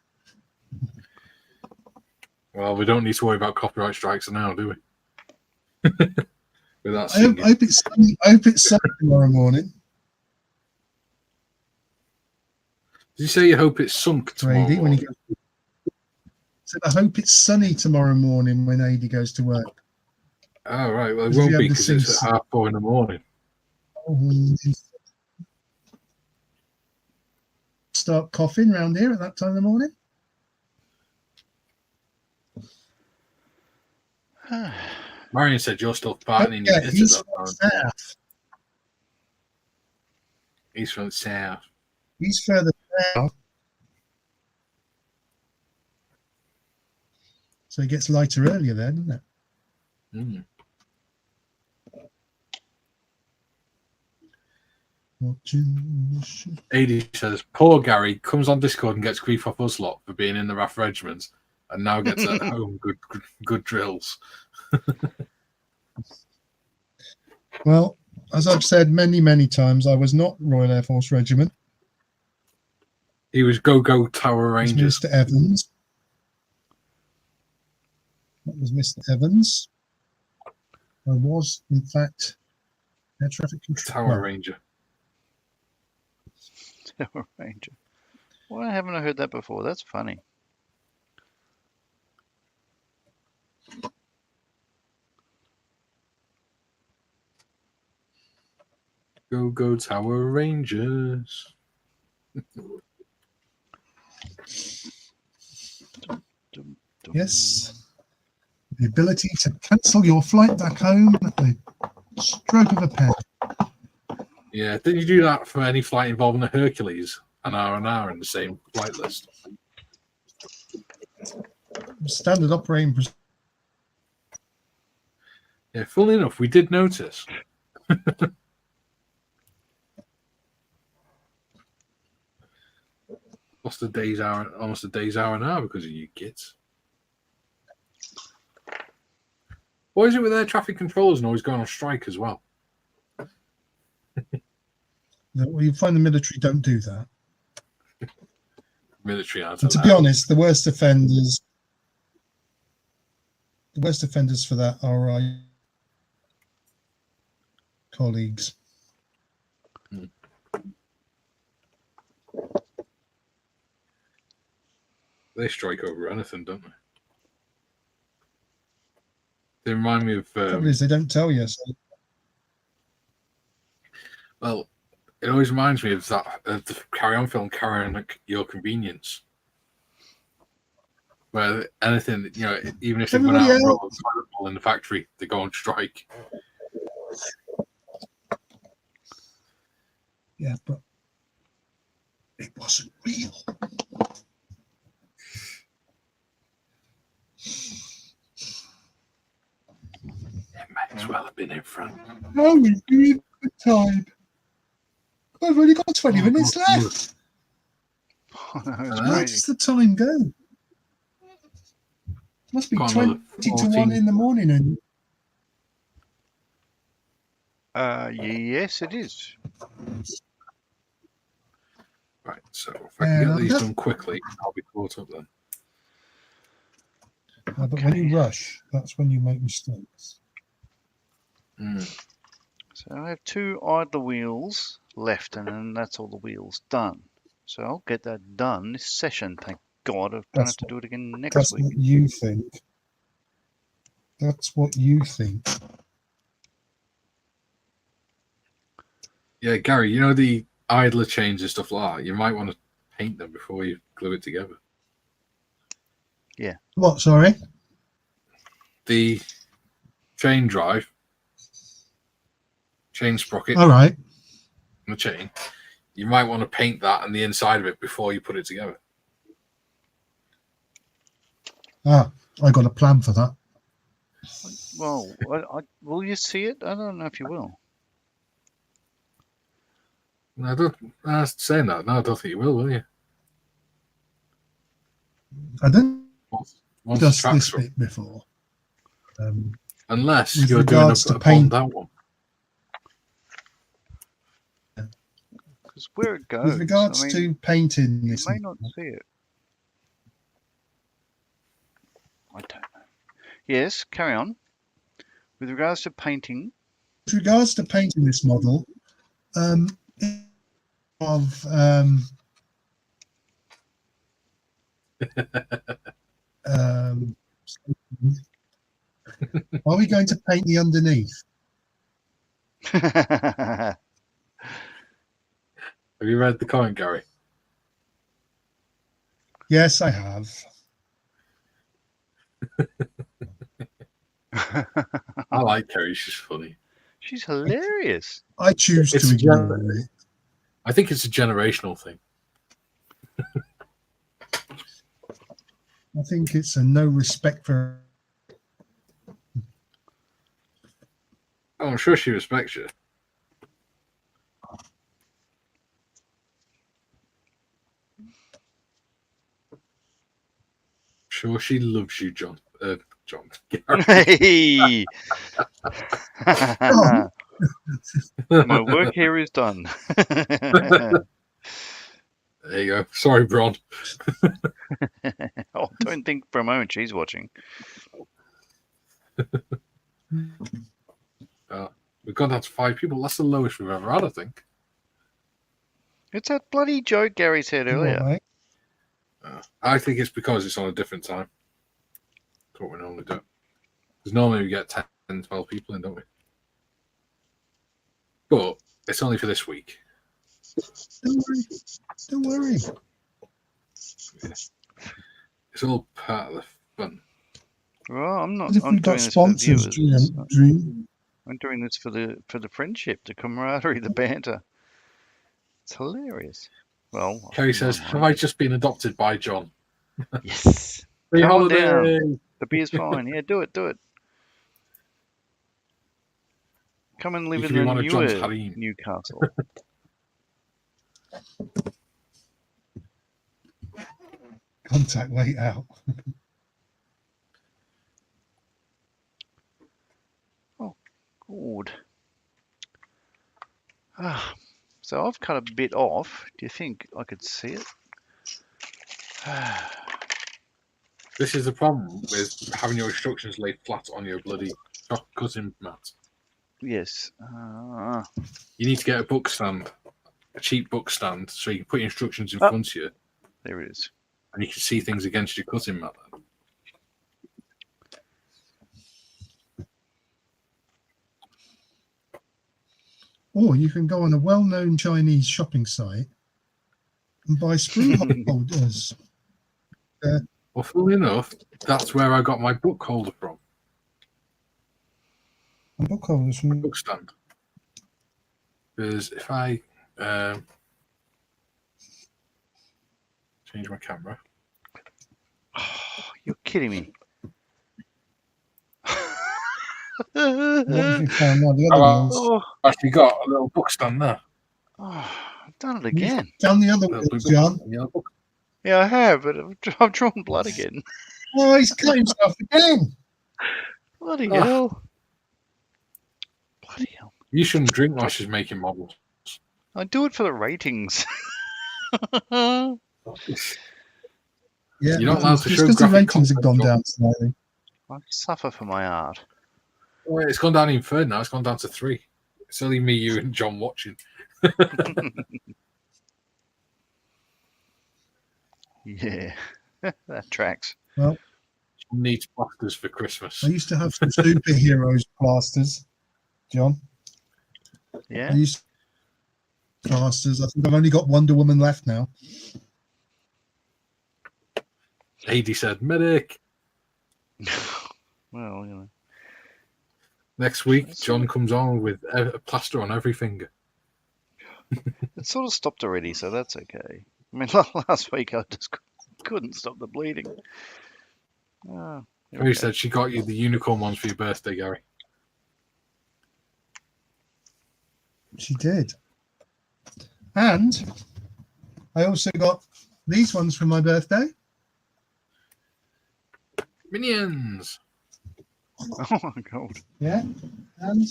Well, we don't need to worry about copyright strikes now, do we? With that I singing. hope it's sunny. I hope it's sunny tomorrow morning. Did you say you hope it's sunk To tomorrow AD when he morning? goes. Said I hope it's sunny tomorrow morning when AD goes to work. Oh, right. Well, it Did you won't have be to because sing it's at 4:30 in the morning. Start coughing round here at that time of the morning. Marion said you're still farting in your Yeah, pit at he's that from time. south. He's from the south. He's further south. So it gets lighter earlier then, doesn't it? Mm. Watching the ship. 80 says, poor Gary comes on Discord and gets grief off us lot for being in the RAF regiment and now gets at home good drills. Well, as I've said many, many times, I was not Royal Air Force Regiment. He was Go Tower It was Rangers. Mr. Evans. That was Mr. Evans. I was, in fact, air traffic control. Tower Ranger. Tower Ranger. Why haven't I heard that before? That's funny. Go Tower Rangers. Yes. The ability to cancel your flight back home at the stroke of a pen. Yeah, did you do that for any flight involving a Hercules? An R in the same flight list. Standard operating procedure. Yeah, funnily enough, we did notice. Lost a day's hour, almost a day's hour now because of you kids. What is it with air traffic controllers and always going on strike as well? Well, you find the military don't do that. Military ads. And to be honest, the worst offenders for that are our colleagues. They strike over anything, don't they? They remind me of. The trouble is, they don't tell you. So. Well, it always reminds me of that the Carry On film, Carry On at Your Convenience, where anything, you know, even if they went out and roll a toilet bowl in the factory, they go on strike. Yeah, but it wasn't real. It may as well have been in front. How are we doing the time? I've only got 20 minutes left. That's Hello? Where crazy. does the time go? Must be Got 20 another to 1 14. in the morning. And Yes, it is. Right, so if I can get these that's- done quickly, I'll be caught up then. But when you rush, that's when you make mistakes. So I have 2 idler wheels left, and then that's all the wheels done. So I'll get that done this session. Thank God, I don't That's have to do it again next That's week. what you think. That's what you think. Yeah, Gary, you know the idler chains and stuff like that? You might want to paint them before you glue it together. What, sorry? The chain drive, chain sprocket, All right. and the chain, you might want to paint that and the inside of it before you put it together. I got a plan for that. Well, will you see it? I don't know if you will. I don't. Saying that, no, I don't think you will you? I didn't Once the discuss track's this up. bit before. Unless with you're doing regards to a paint- bombed out one. Because where it goes, With regards I mean, to painting you this, may not see it. I don't know. Yes, carry on. With regards to painting, with regards to painting this model, of are we going to paint the underneath? Have you read the comment, Gary? Yes, I have. I like Kerry. She's funny. she's hilarious. I choose It's to a ignore it. I think it's a generational thing. I think it's a no respect for. Oh, I'm sure she respects you. Sure, she loves you, John. John. Gary. Hey! My work here is done. There you go. Sorry, Bron. Oh, don't think for a moment she's watching. We've gone down to 5 people. That's the lowest we've ever had, I think. It's that bloody joke Gary said earlier. Right. I think it's because it's on a different time. That's what we normally do. Because normally we get 10, 12 people in, don't we? But it's only for this week. Don't worry. Don't worry. It's all part of the fun. Well, I'm not. If I'm we've got doing this for the sponsors, viewers. Dream. I'm doing this for the friendship, the camaraderie, the banter. It's hilarious. Well, Kerry says, have I just been adopted by John? Yes. Free Come on holiday! The beer's fine. Yeah, do it. Come and live You in can be the one of John's newer harem. Newcastle. Contact late out. Good. So I've cut a bit off. Do you think I could see it? This is the problem with having your instructions laid flat on your bloody cutting mat. Yes. You need to get a book stand, a cheap book stand, so you can put your instructions in Oh. front of you There it is. and you can see things against your cutting mat. Then. Or you can go on a well-known Chinese shopping site and buy sprue holders. Well, funnily enough, that's where I got my book holder from. Book holders from Book stand. Because if I Change my camera. You're kidding me. What have you found now? The other Oh, wheels. Oh, Actually, got a little book stand there. I've done it You again. found the other Little wheels, blue John. book. Yellow book. Yeah, I have, but I've drawn blood again. Oh, he's cut himself again. Bloody Oh. hell. Bloody hell. You shouldn't drink while she's making models. I do it for the ratings. Yeah, You're not allowed to just show because the graphic ratings have content, gone John. down slightly. I suffer for my art. Oh, it's gone down even further now. It's gone down to 3. It's only me, you, and John watching. Yeah, that tracks. Well, John needs plasters for Christmas. I used to have some superheroes plasters, John. Yeah. I used to plasters. I think I've only got Wonder Woman left now. AD said, medic. Well, you know. Next week, John comes on with a plaster on every finger. It sort of stopped already, so that's okay. I mean, last week I just couldn't stop the bleeding. Oh, here we Who go. said she got you the unicorn ones for your birthday, Gary? She did. And I also got these ones for my birthday. Minions. Oh my god. Yeah. And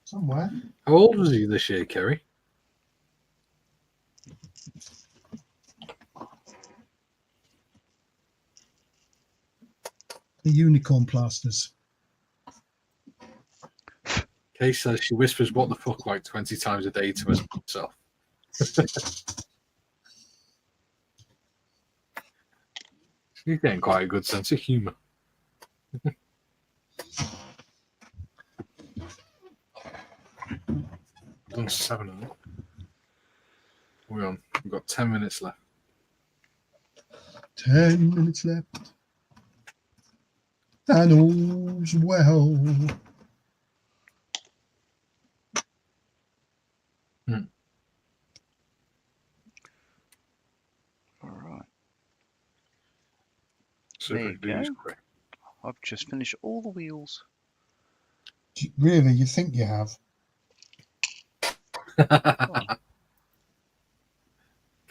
somewhere. How old was he this year, Kerry? The unicorn plasters. Kay says she whispers what the fuck like 20 times a day to herself. She's getting quite a good sense of humour. Done 7 of them. We're on. We've got 10 minutes left. 10 minutes left. And all's well. All right. So There you dude's go. quick. I've just finished all the wheels. Really, you think you have?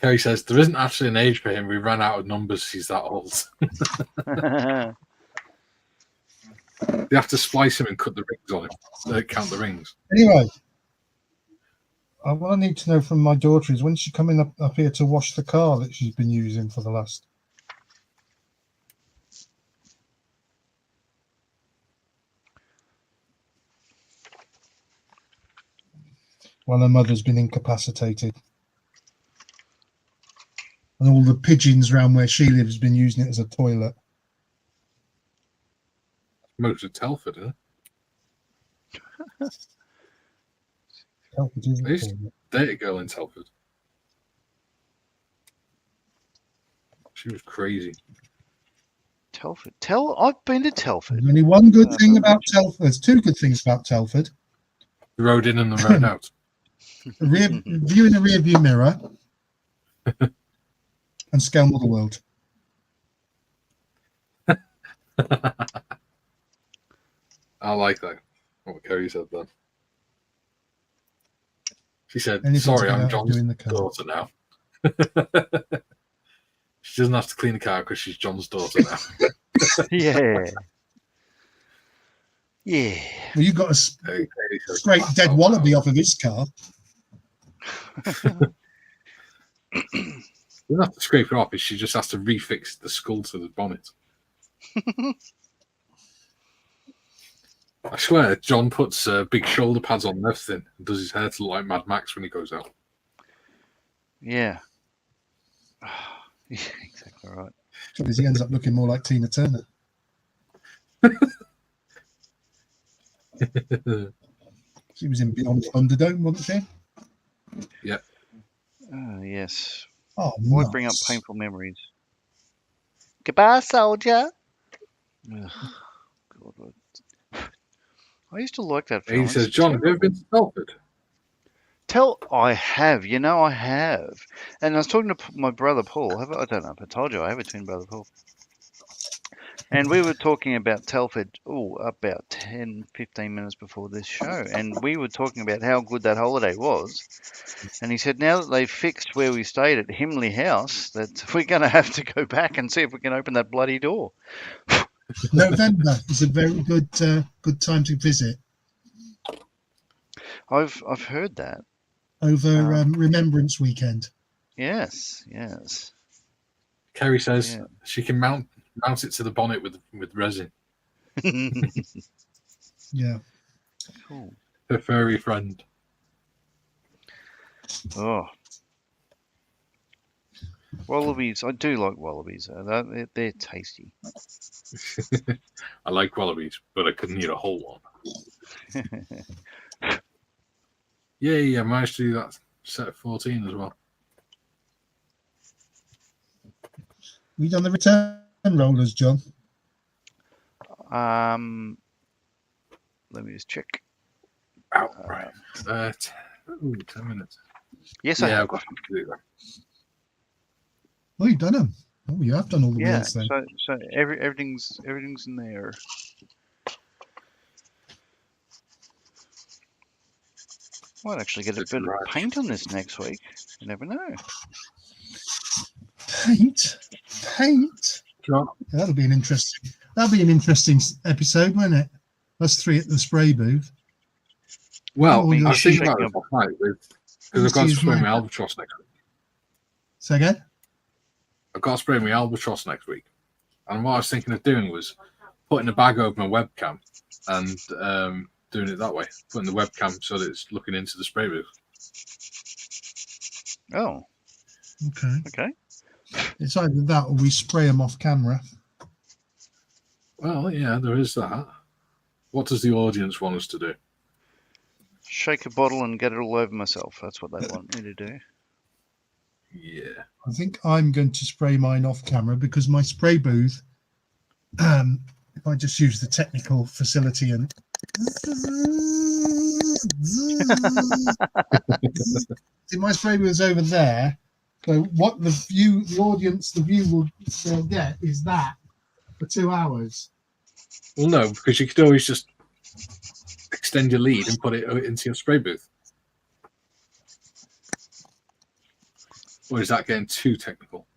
Kerry says there isn't actually an age for him. We ran out of numbers. He's that old. They have to splice him and cut the rings on him. Count the rings. Anyway, what I need to know from my daughter is when's she coming up here to wash the car that she's been using for the last. While her mother's been incapacitated. And all the pigeons around where she lives have been using it as a toilet. Most of Telford, isn't it? Telford is a Who's- toilet. Date girl in Telford. She was crazy. Telford. I've been to Telford. There's only one good thing about Telford. There's two good things about Telford. The road in and the road out. View in a rear view mirror and scale model world. I like that. What Kerry said then. She said, Anything sorry, to get I'm out of John's doing the car. daughter now. She doesn't have to clean the car because she's John's daughter now. Yeah. Yeah. Well, you got a Kerry said, scrape dead "Oh, wallaby off of his car. You don't have to scrape it off. She just has to refix the skull to the bonnet. I swear, John puts big shoulder pads on and everything and does his hair to look like Mad Max when he goes out. Yeah. Yeah, exactly right. Because he ends up looking more like Tina Turner. She was in Beyond Thunderdome, wasn't she? Oh, yes. Oh, Why bring up nuts. painful memories? Goodbye, soldier. Ugh, God, I used to like that He film. says, It's John, have you ever terrible. been to Telford? I have, I have. And I was talking to my brother Paul. I don't know if I told you, I have a twin brother Paul. And we were talking about Telford, about 10, 15 minutes before this show. And we were talking about how good that holiday was. And he said, now that they've fixed where we stayed at Himley House, that we're going to have to go back and see if we can open that bloody door. November is a very good good time to visit I've heard that. over Remembrance Weekend. Yes, yes. Kerry says Yeah. she can mount it to the bonnet with resin. Yeah. Cool. Her furry friend. Oh. Wallabies. I do like wallabies. They're tasty. I like wallabies, but I couldn't eat a whole one. Yeah, I managed to do that set of 14 as well. We done the return rollers, John? Let me just check. Oh, right. 10 minutes. Yes, I Yeah, have. I've got to do that. Oh, you've done them. Oh, you have done all the Yeah. wheels then. So everything's in there. Might actually get a It's bit of right. paint on this next week. You never know. Paint. John, That'll be an interesting episode, won't it? Us three at the spray booth. well, Oh, I you're was thinking shaking about up. this last night because I've got to Excuse spray my- my albatross next week. Say again? I've got to spray my albatross next week. And what I was thinking of doing was putting a bag over my webcam and doing it that way. Putting the webcam so that it's looking into the spray booth. Oh, Okay. okay. It's either that or we spray them off camera. Well, yeah, there is that. What does the audience want us to do? Shake a bottle and get it all over myself. That's what they want me to do. Yeah. I think I'm going to spray mine off camera because my spray booth, if I just use the technical facility and see, my spray booth is over there. So what the view will get is that for 2 hours. Well, no, because you could always just extend your lead and put it into your spray booth. Or is that getting too technical?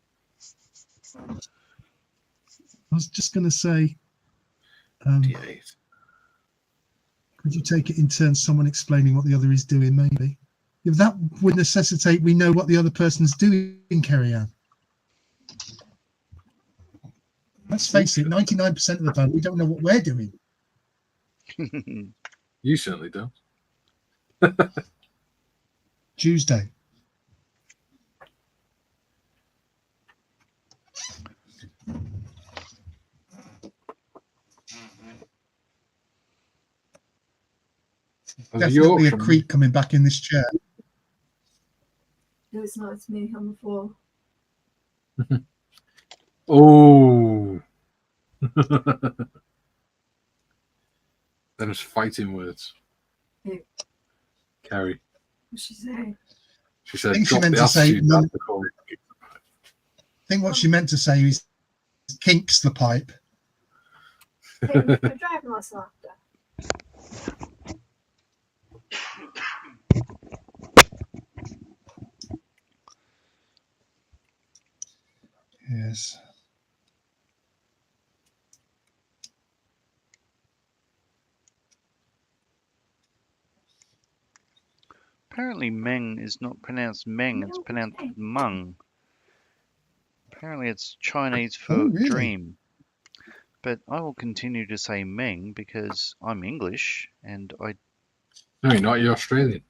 I was just going to say, D8. could you take it in turns, someone explaining what the other is doing, maybe? If that would necessitate we know what the other person's doing, Kerry Ann. Let's face it, 99% of the time we don't know what we're doing. You certainly don't. Tuesday. Definitely a creak coming back in this chair. No, it's not. It's me on the floor. Oh. Them's fighting words. Who? Carrie. What'd she say? She said, I think she drop meant the to say, attitude no. down before we kick the pipe. I think what she meant to say is kinks the pipe. Hey, a driving lesson after. Yes. Apparently, Meng is not pronounced Meng, it's pronounced Meng. Apparently, it's Chinese for really? dream. But I will continue to say Meng because I'm English and No, you're not. You're Australian.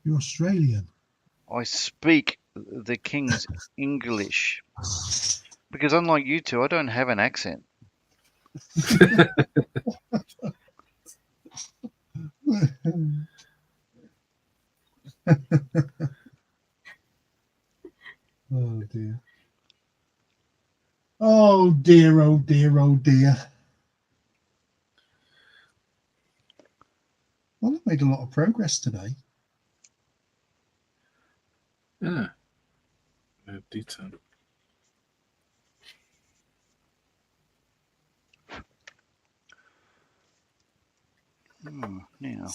You're Australian. I speak the King's English. Because unlike you two, I don't have an accent. Oh dear. Oh dear, oh dear, oh dear. Well, I've made a lot of progress today. Yeah. Detail. Now.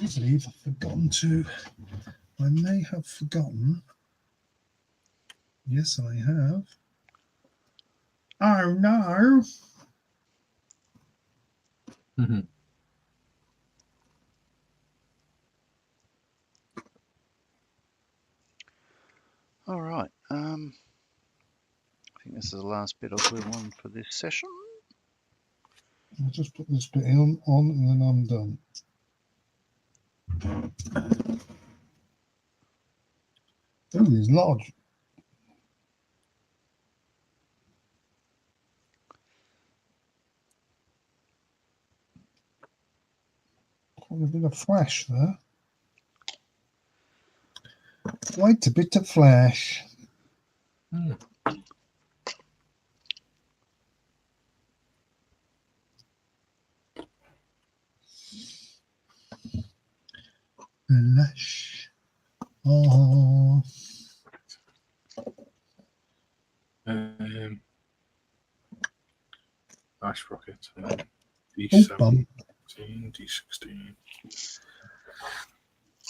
I believe I've forgotten to. I may have forgotten. Yes, I have. Oh no! Mm-hmm. All right. I think this is the last bit of glue on for this session. I'll just put this bit on and then I'm done. Oh, there's large. Quite a bit of flash there. Quite a bit of flash. Mm. Flash. Oh. Ice rocket. Oh, D17, bum. D16.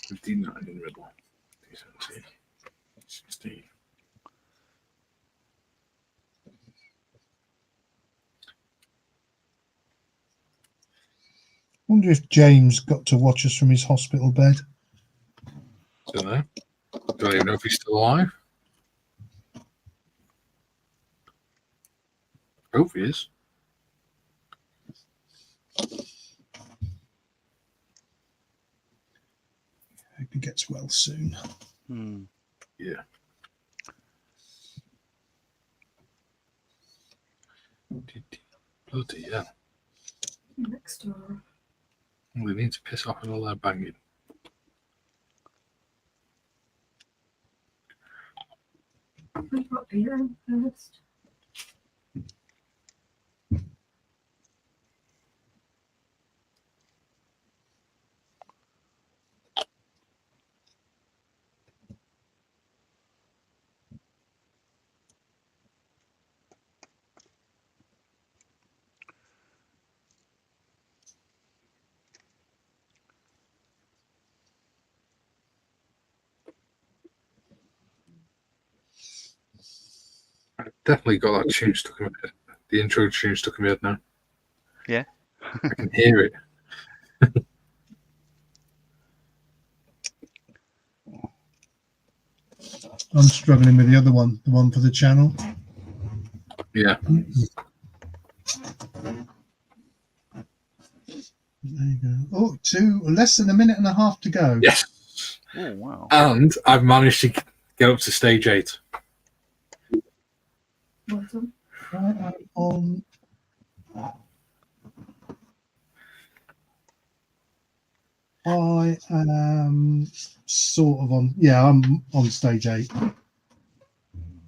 59 in the middle. D17, D16. Wonder if James got to watch us from his hospital bed. Don't know. Don't even know if he's still alive. Hope he is. Hope he gets well soon. Yeah. Bloody hell. Next door. They need to piss off with all their banging. We've got Peter first. I've definitely got that tune stuck in my head. The intro tune stuck in my head now. Yeah. I can hear it. I'm struggling with the other one, the one for the channel. Yeah. There you go. Oh, less than a minute and a half to go. Yes. Oh, wow. And I've managed to get up to stage 8. Well done. I'm on. I am sort of on. Yeah, I'm on stage 8.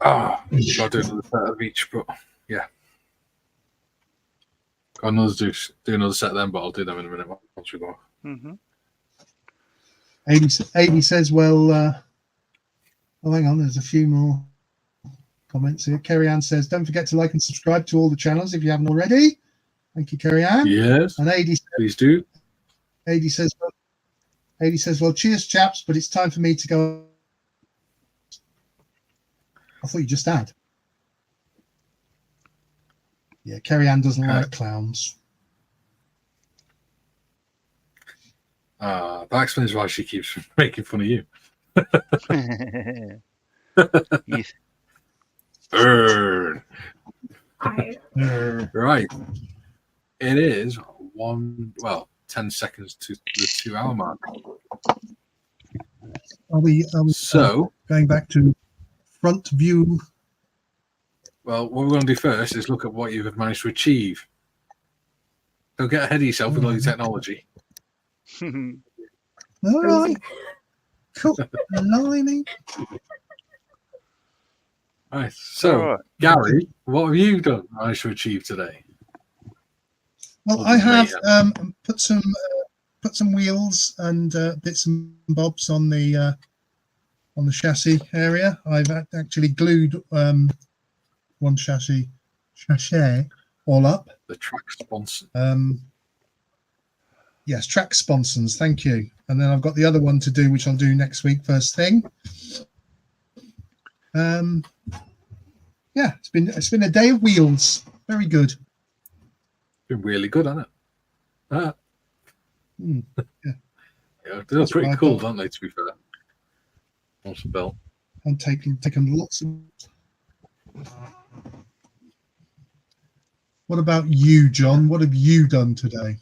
I'll do another set of each, but yeah. Got another do another set then, but I'll do them in a minute once we go off. Mm-hmm. 80 says, well, oh, hang on, there's a few more comments here. Kerry Ann says, don't forget to like and subscribe to all the channels if you haven't already. Thank you, Kerry Ann. Yes, And 80 please do. says, well, cheers, chaps, but it's time for me to go. I thought you just had. Yeah, Kerry Ann doesn't like clowns. That explains why she keeps making fun of you. Yes. Right. It is 10 seconds to the 2-hour mark. Are we So, going back to front view? well, what we're going to do first is look at what you've managed to achieve. Don't get ahead of yourself with all your technology. All right. Cool. Lining. Right. So, All right. Gary, what have you done managed to achieve today? Well, Other I than have mayhem. put some wheels and bits and bobs on the chassis area. I've actually glued one chassis all up. The track sponsor. Yes, track sponsons. Thank you. And then I've got the other one to do, which I'll do next week, first thing. Yeah, it's been a day of wheels. Very good. Been really good, hasn't it? Yeah. Yeah, they're That's pretty what I've cool, got. don't they, to be fair? Once a belt. I'm taking lots of. What about you, John? What have you done today?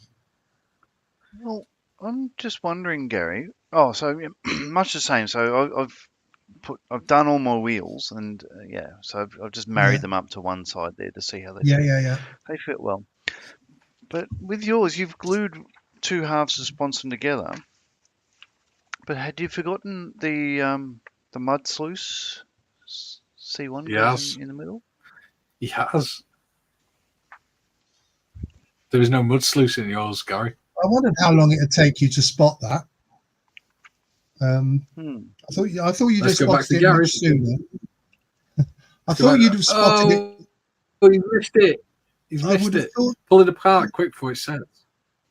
Well, I'm just wondering, Gary. Oh, so yeah, much the same. So I've done all my wheels, and yeah, so I've just married Yeah. them up to one side there to see how they Yeah, fit. yeah. They fit well. But with yours, you've glued two halves of sponson together. But had you forgotten the mud sluice? C1 goes Yes, in the middle. he has. There is no mud sluice in yours, Gary. I wondered how long it'd take you to spot that. Hmm. I thought you'd have Let's go back spotted to it much Gary's. sooner. I Let's go thought back- you'd have spotted it. Oh, he missed it. He's I missed would have it. thought Pull it apart quick before it sets.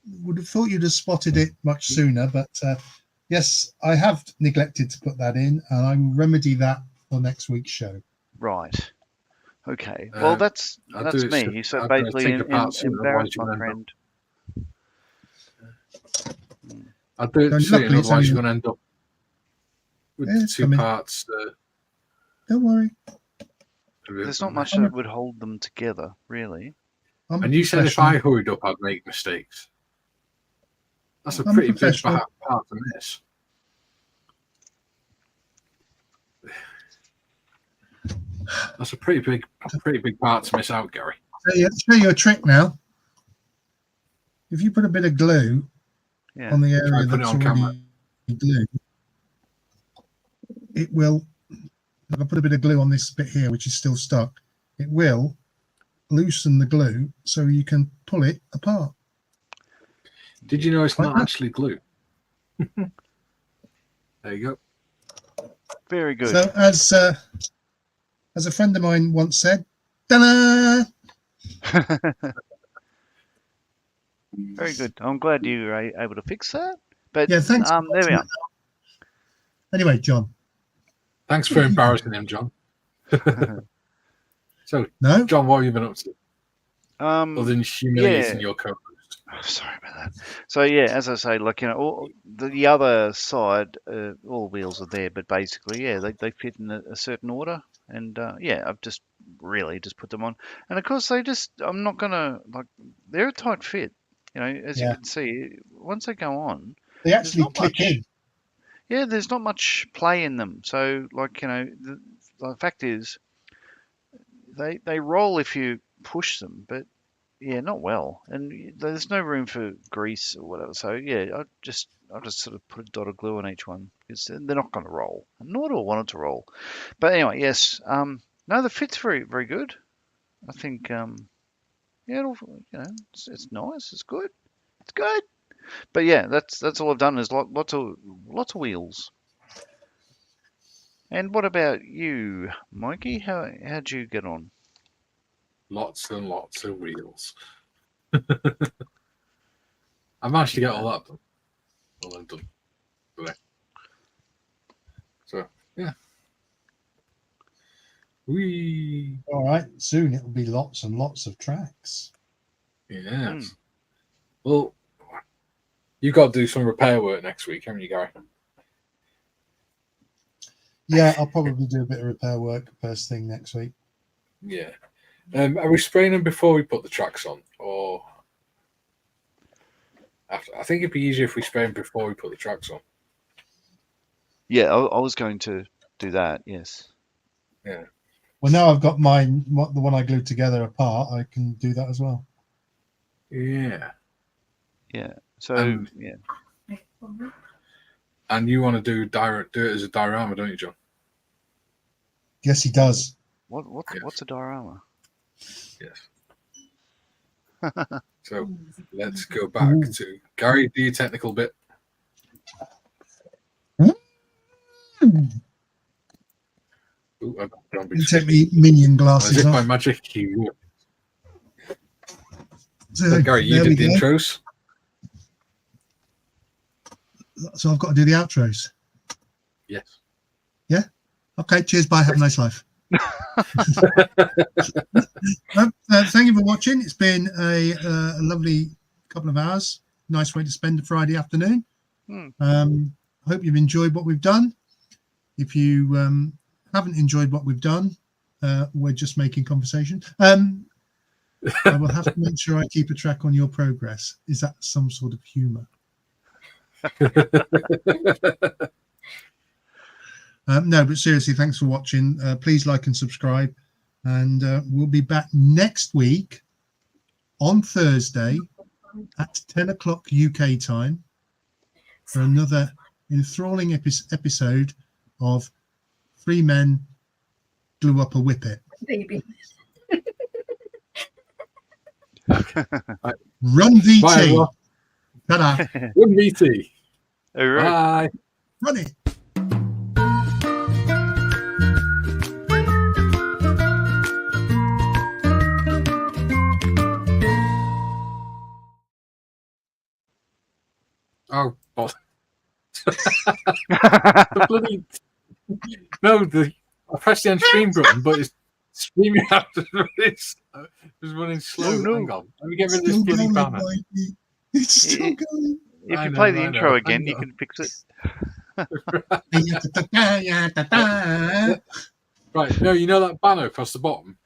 you'd have spotted it much sooner, but yes, I have neglected to put that in, and I will remedy that for next week's show. Right. Okay. Well, that's I'll do it me. soon. So I've got to basically, take apart soon, otherwise embarrass you're my gonna end friend. I'll do it And soon, luckily it's otherwise you're only- going to end up with Yeah, it's two coming. parts. Don't worry. There's not much that would hold them together, really. I'm a And you said if professional. I hurried up, I'd make mistakes. That's a I'm a pretty big professional. part to miss. That's a pretty big part to miss out, Gary. Show you a trick now. If you put a bit of glue Yeah. on the Try area and put it that's on camera. already glued, it will. If I put a bit of glue on this bit here, which is still stuck, it will loosen the glue so you can pull it apart. Did you know it's Like not that. actually glue? There you go. Very good. So as a friend of mine once said, ta-da! Very good. I'm glad you were able to fix that. But Yeah, thanks. there we are. Anyway, John. Thanks for embarrassing him, John. So, No? John, what have you been up to? Other than humiliating yeah. your co-host. Sorry about that. So yeah, as I say, like the other side, all the wheels are there, but basically, yeah, they fit in a certain order, and yeah, I've just really just put them on, and of course I'm not gonna they're a tight fit, as you Yeah. can see, once they go on, They there's actually not click much. in. Yeah, there's not much play in them. So the fact is, they roll if you push them, but yeah, not well, and there's no room for grease or whatever. So yeah, I'll just sort of put a dot of glue on each one because they're not going to roll, nor do I want it to roll. But anyway, yes, no, the fit's very very good. I think yeah, it's nice, it's good, it's good. But yeah, that's all I've done is lots of wheels. And what about you, Mikey? How'd you get on? Lots and lots of wheels. I managed to get all that done. All that done today. So, yeah. All right. Soon it will be lots and lots of tracks. Yes. Well, you've got to do some repair work next week, haven't you, Gary? Yeah, I'll probably do a bit of repair work first thing next week. Yeah. Are we spraying them before we put the tracks on, or after? I think it'd be easier if we spray them before we put the tracks on. Yeah, I was going to do that. Yes. Yeah. Well, now I've got mine, the one I glued together apart, I can do that as well. Yeah. Yeah. So yeah. And you want to do it as a diorama, don't you, John? Yes, he does. What's a diorama? Yes. So let's go back to Gary, do your technical bit. Ooh, I've got on big You take screen. me minion As glasses if by off. magic, you. So, Gary, you there we did the go. intros. So I've got to do the outros. Yes. Okay, cheers, bye, have a nice life. Thank you for watching. It's been a lovely couple of hours. Nice way to spend a Friday afternoon. I hope you've enjoyed what we've done. If you haven't enjoyed what we've done, we're just making conversation. I will have to make sure I keep a track on your progress. Is that some sort of humour? No, but seriously, thanks for watching. Please like and subscribe. And we'll be back next week on Thursday at 10 o'clock UK time for another enthralling episode of Three Men Glue Up a Whippet. Baby. Run VT. Bye, everyone. Ta-da. Run VT. All right. Bye. Run it. Oh, God. The bloody... No, I pressed the end screen button, but it's screaming after this. It was running slow. Oh, no. Hang on. Let me get rid of this Still bloody going, banner. Mikey. It's still going. If I you know, play the I intro know. again, Hang you on. can fix it. Right, no, you know that banner across the bottom?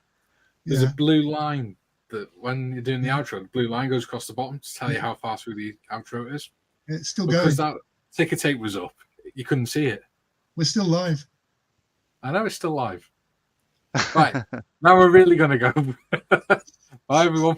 There's Yeah. a blue line that when you're doing the outro, the blue line goes across the bottom to tell you how far through the outro it is. It's still going. Because that ticker tape was up, you couldn't see it. We're still live. I know it's still live. Right, now we're really going to go. Bye, everyone.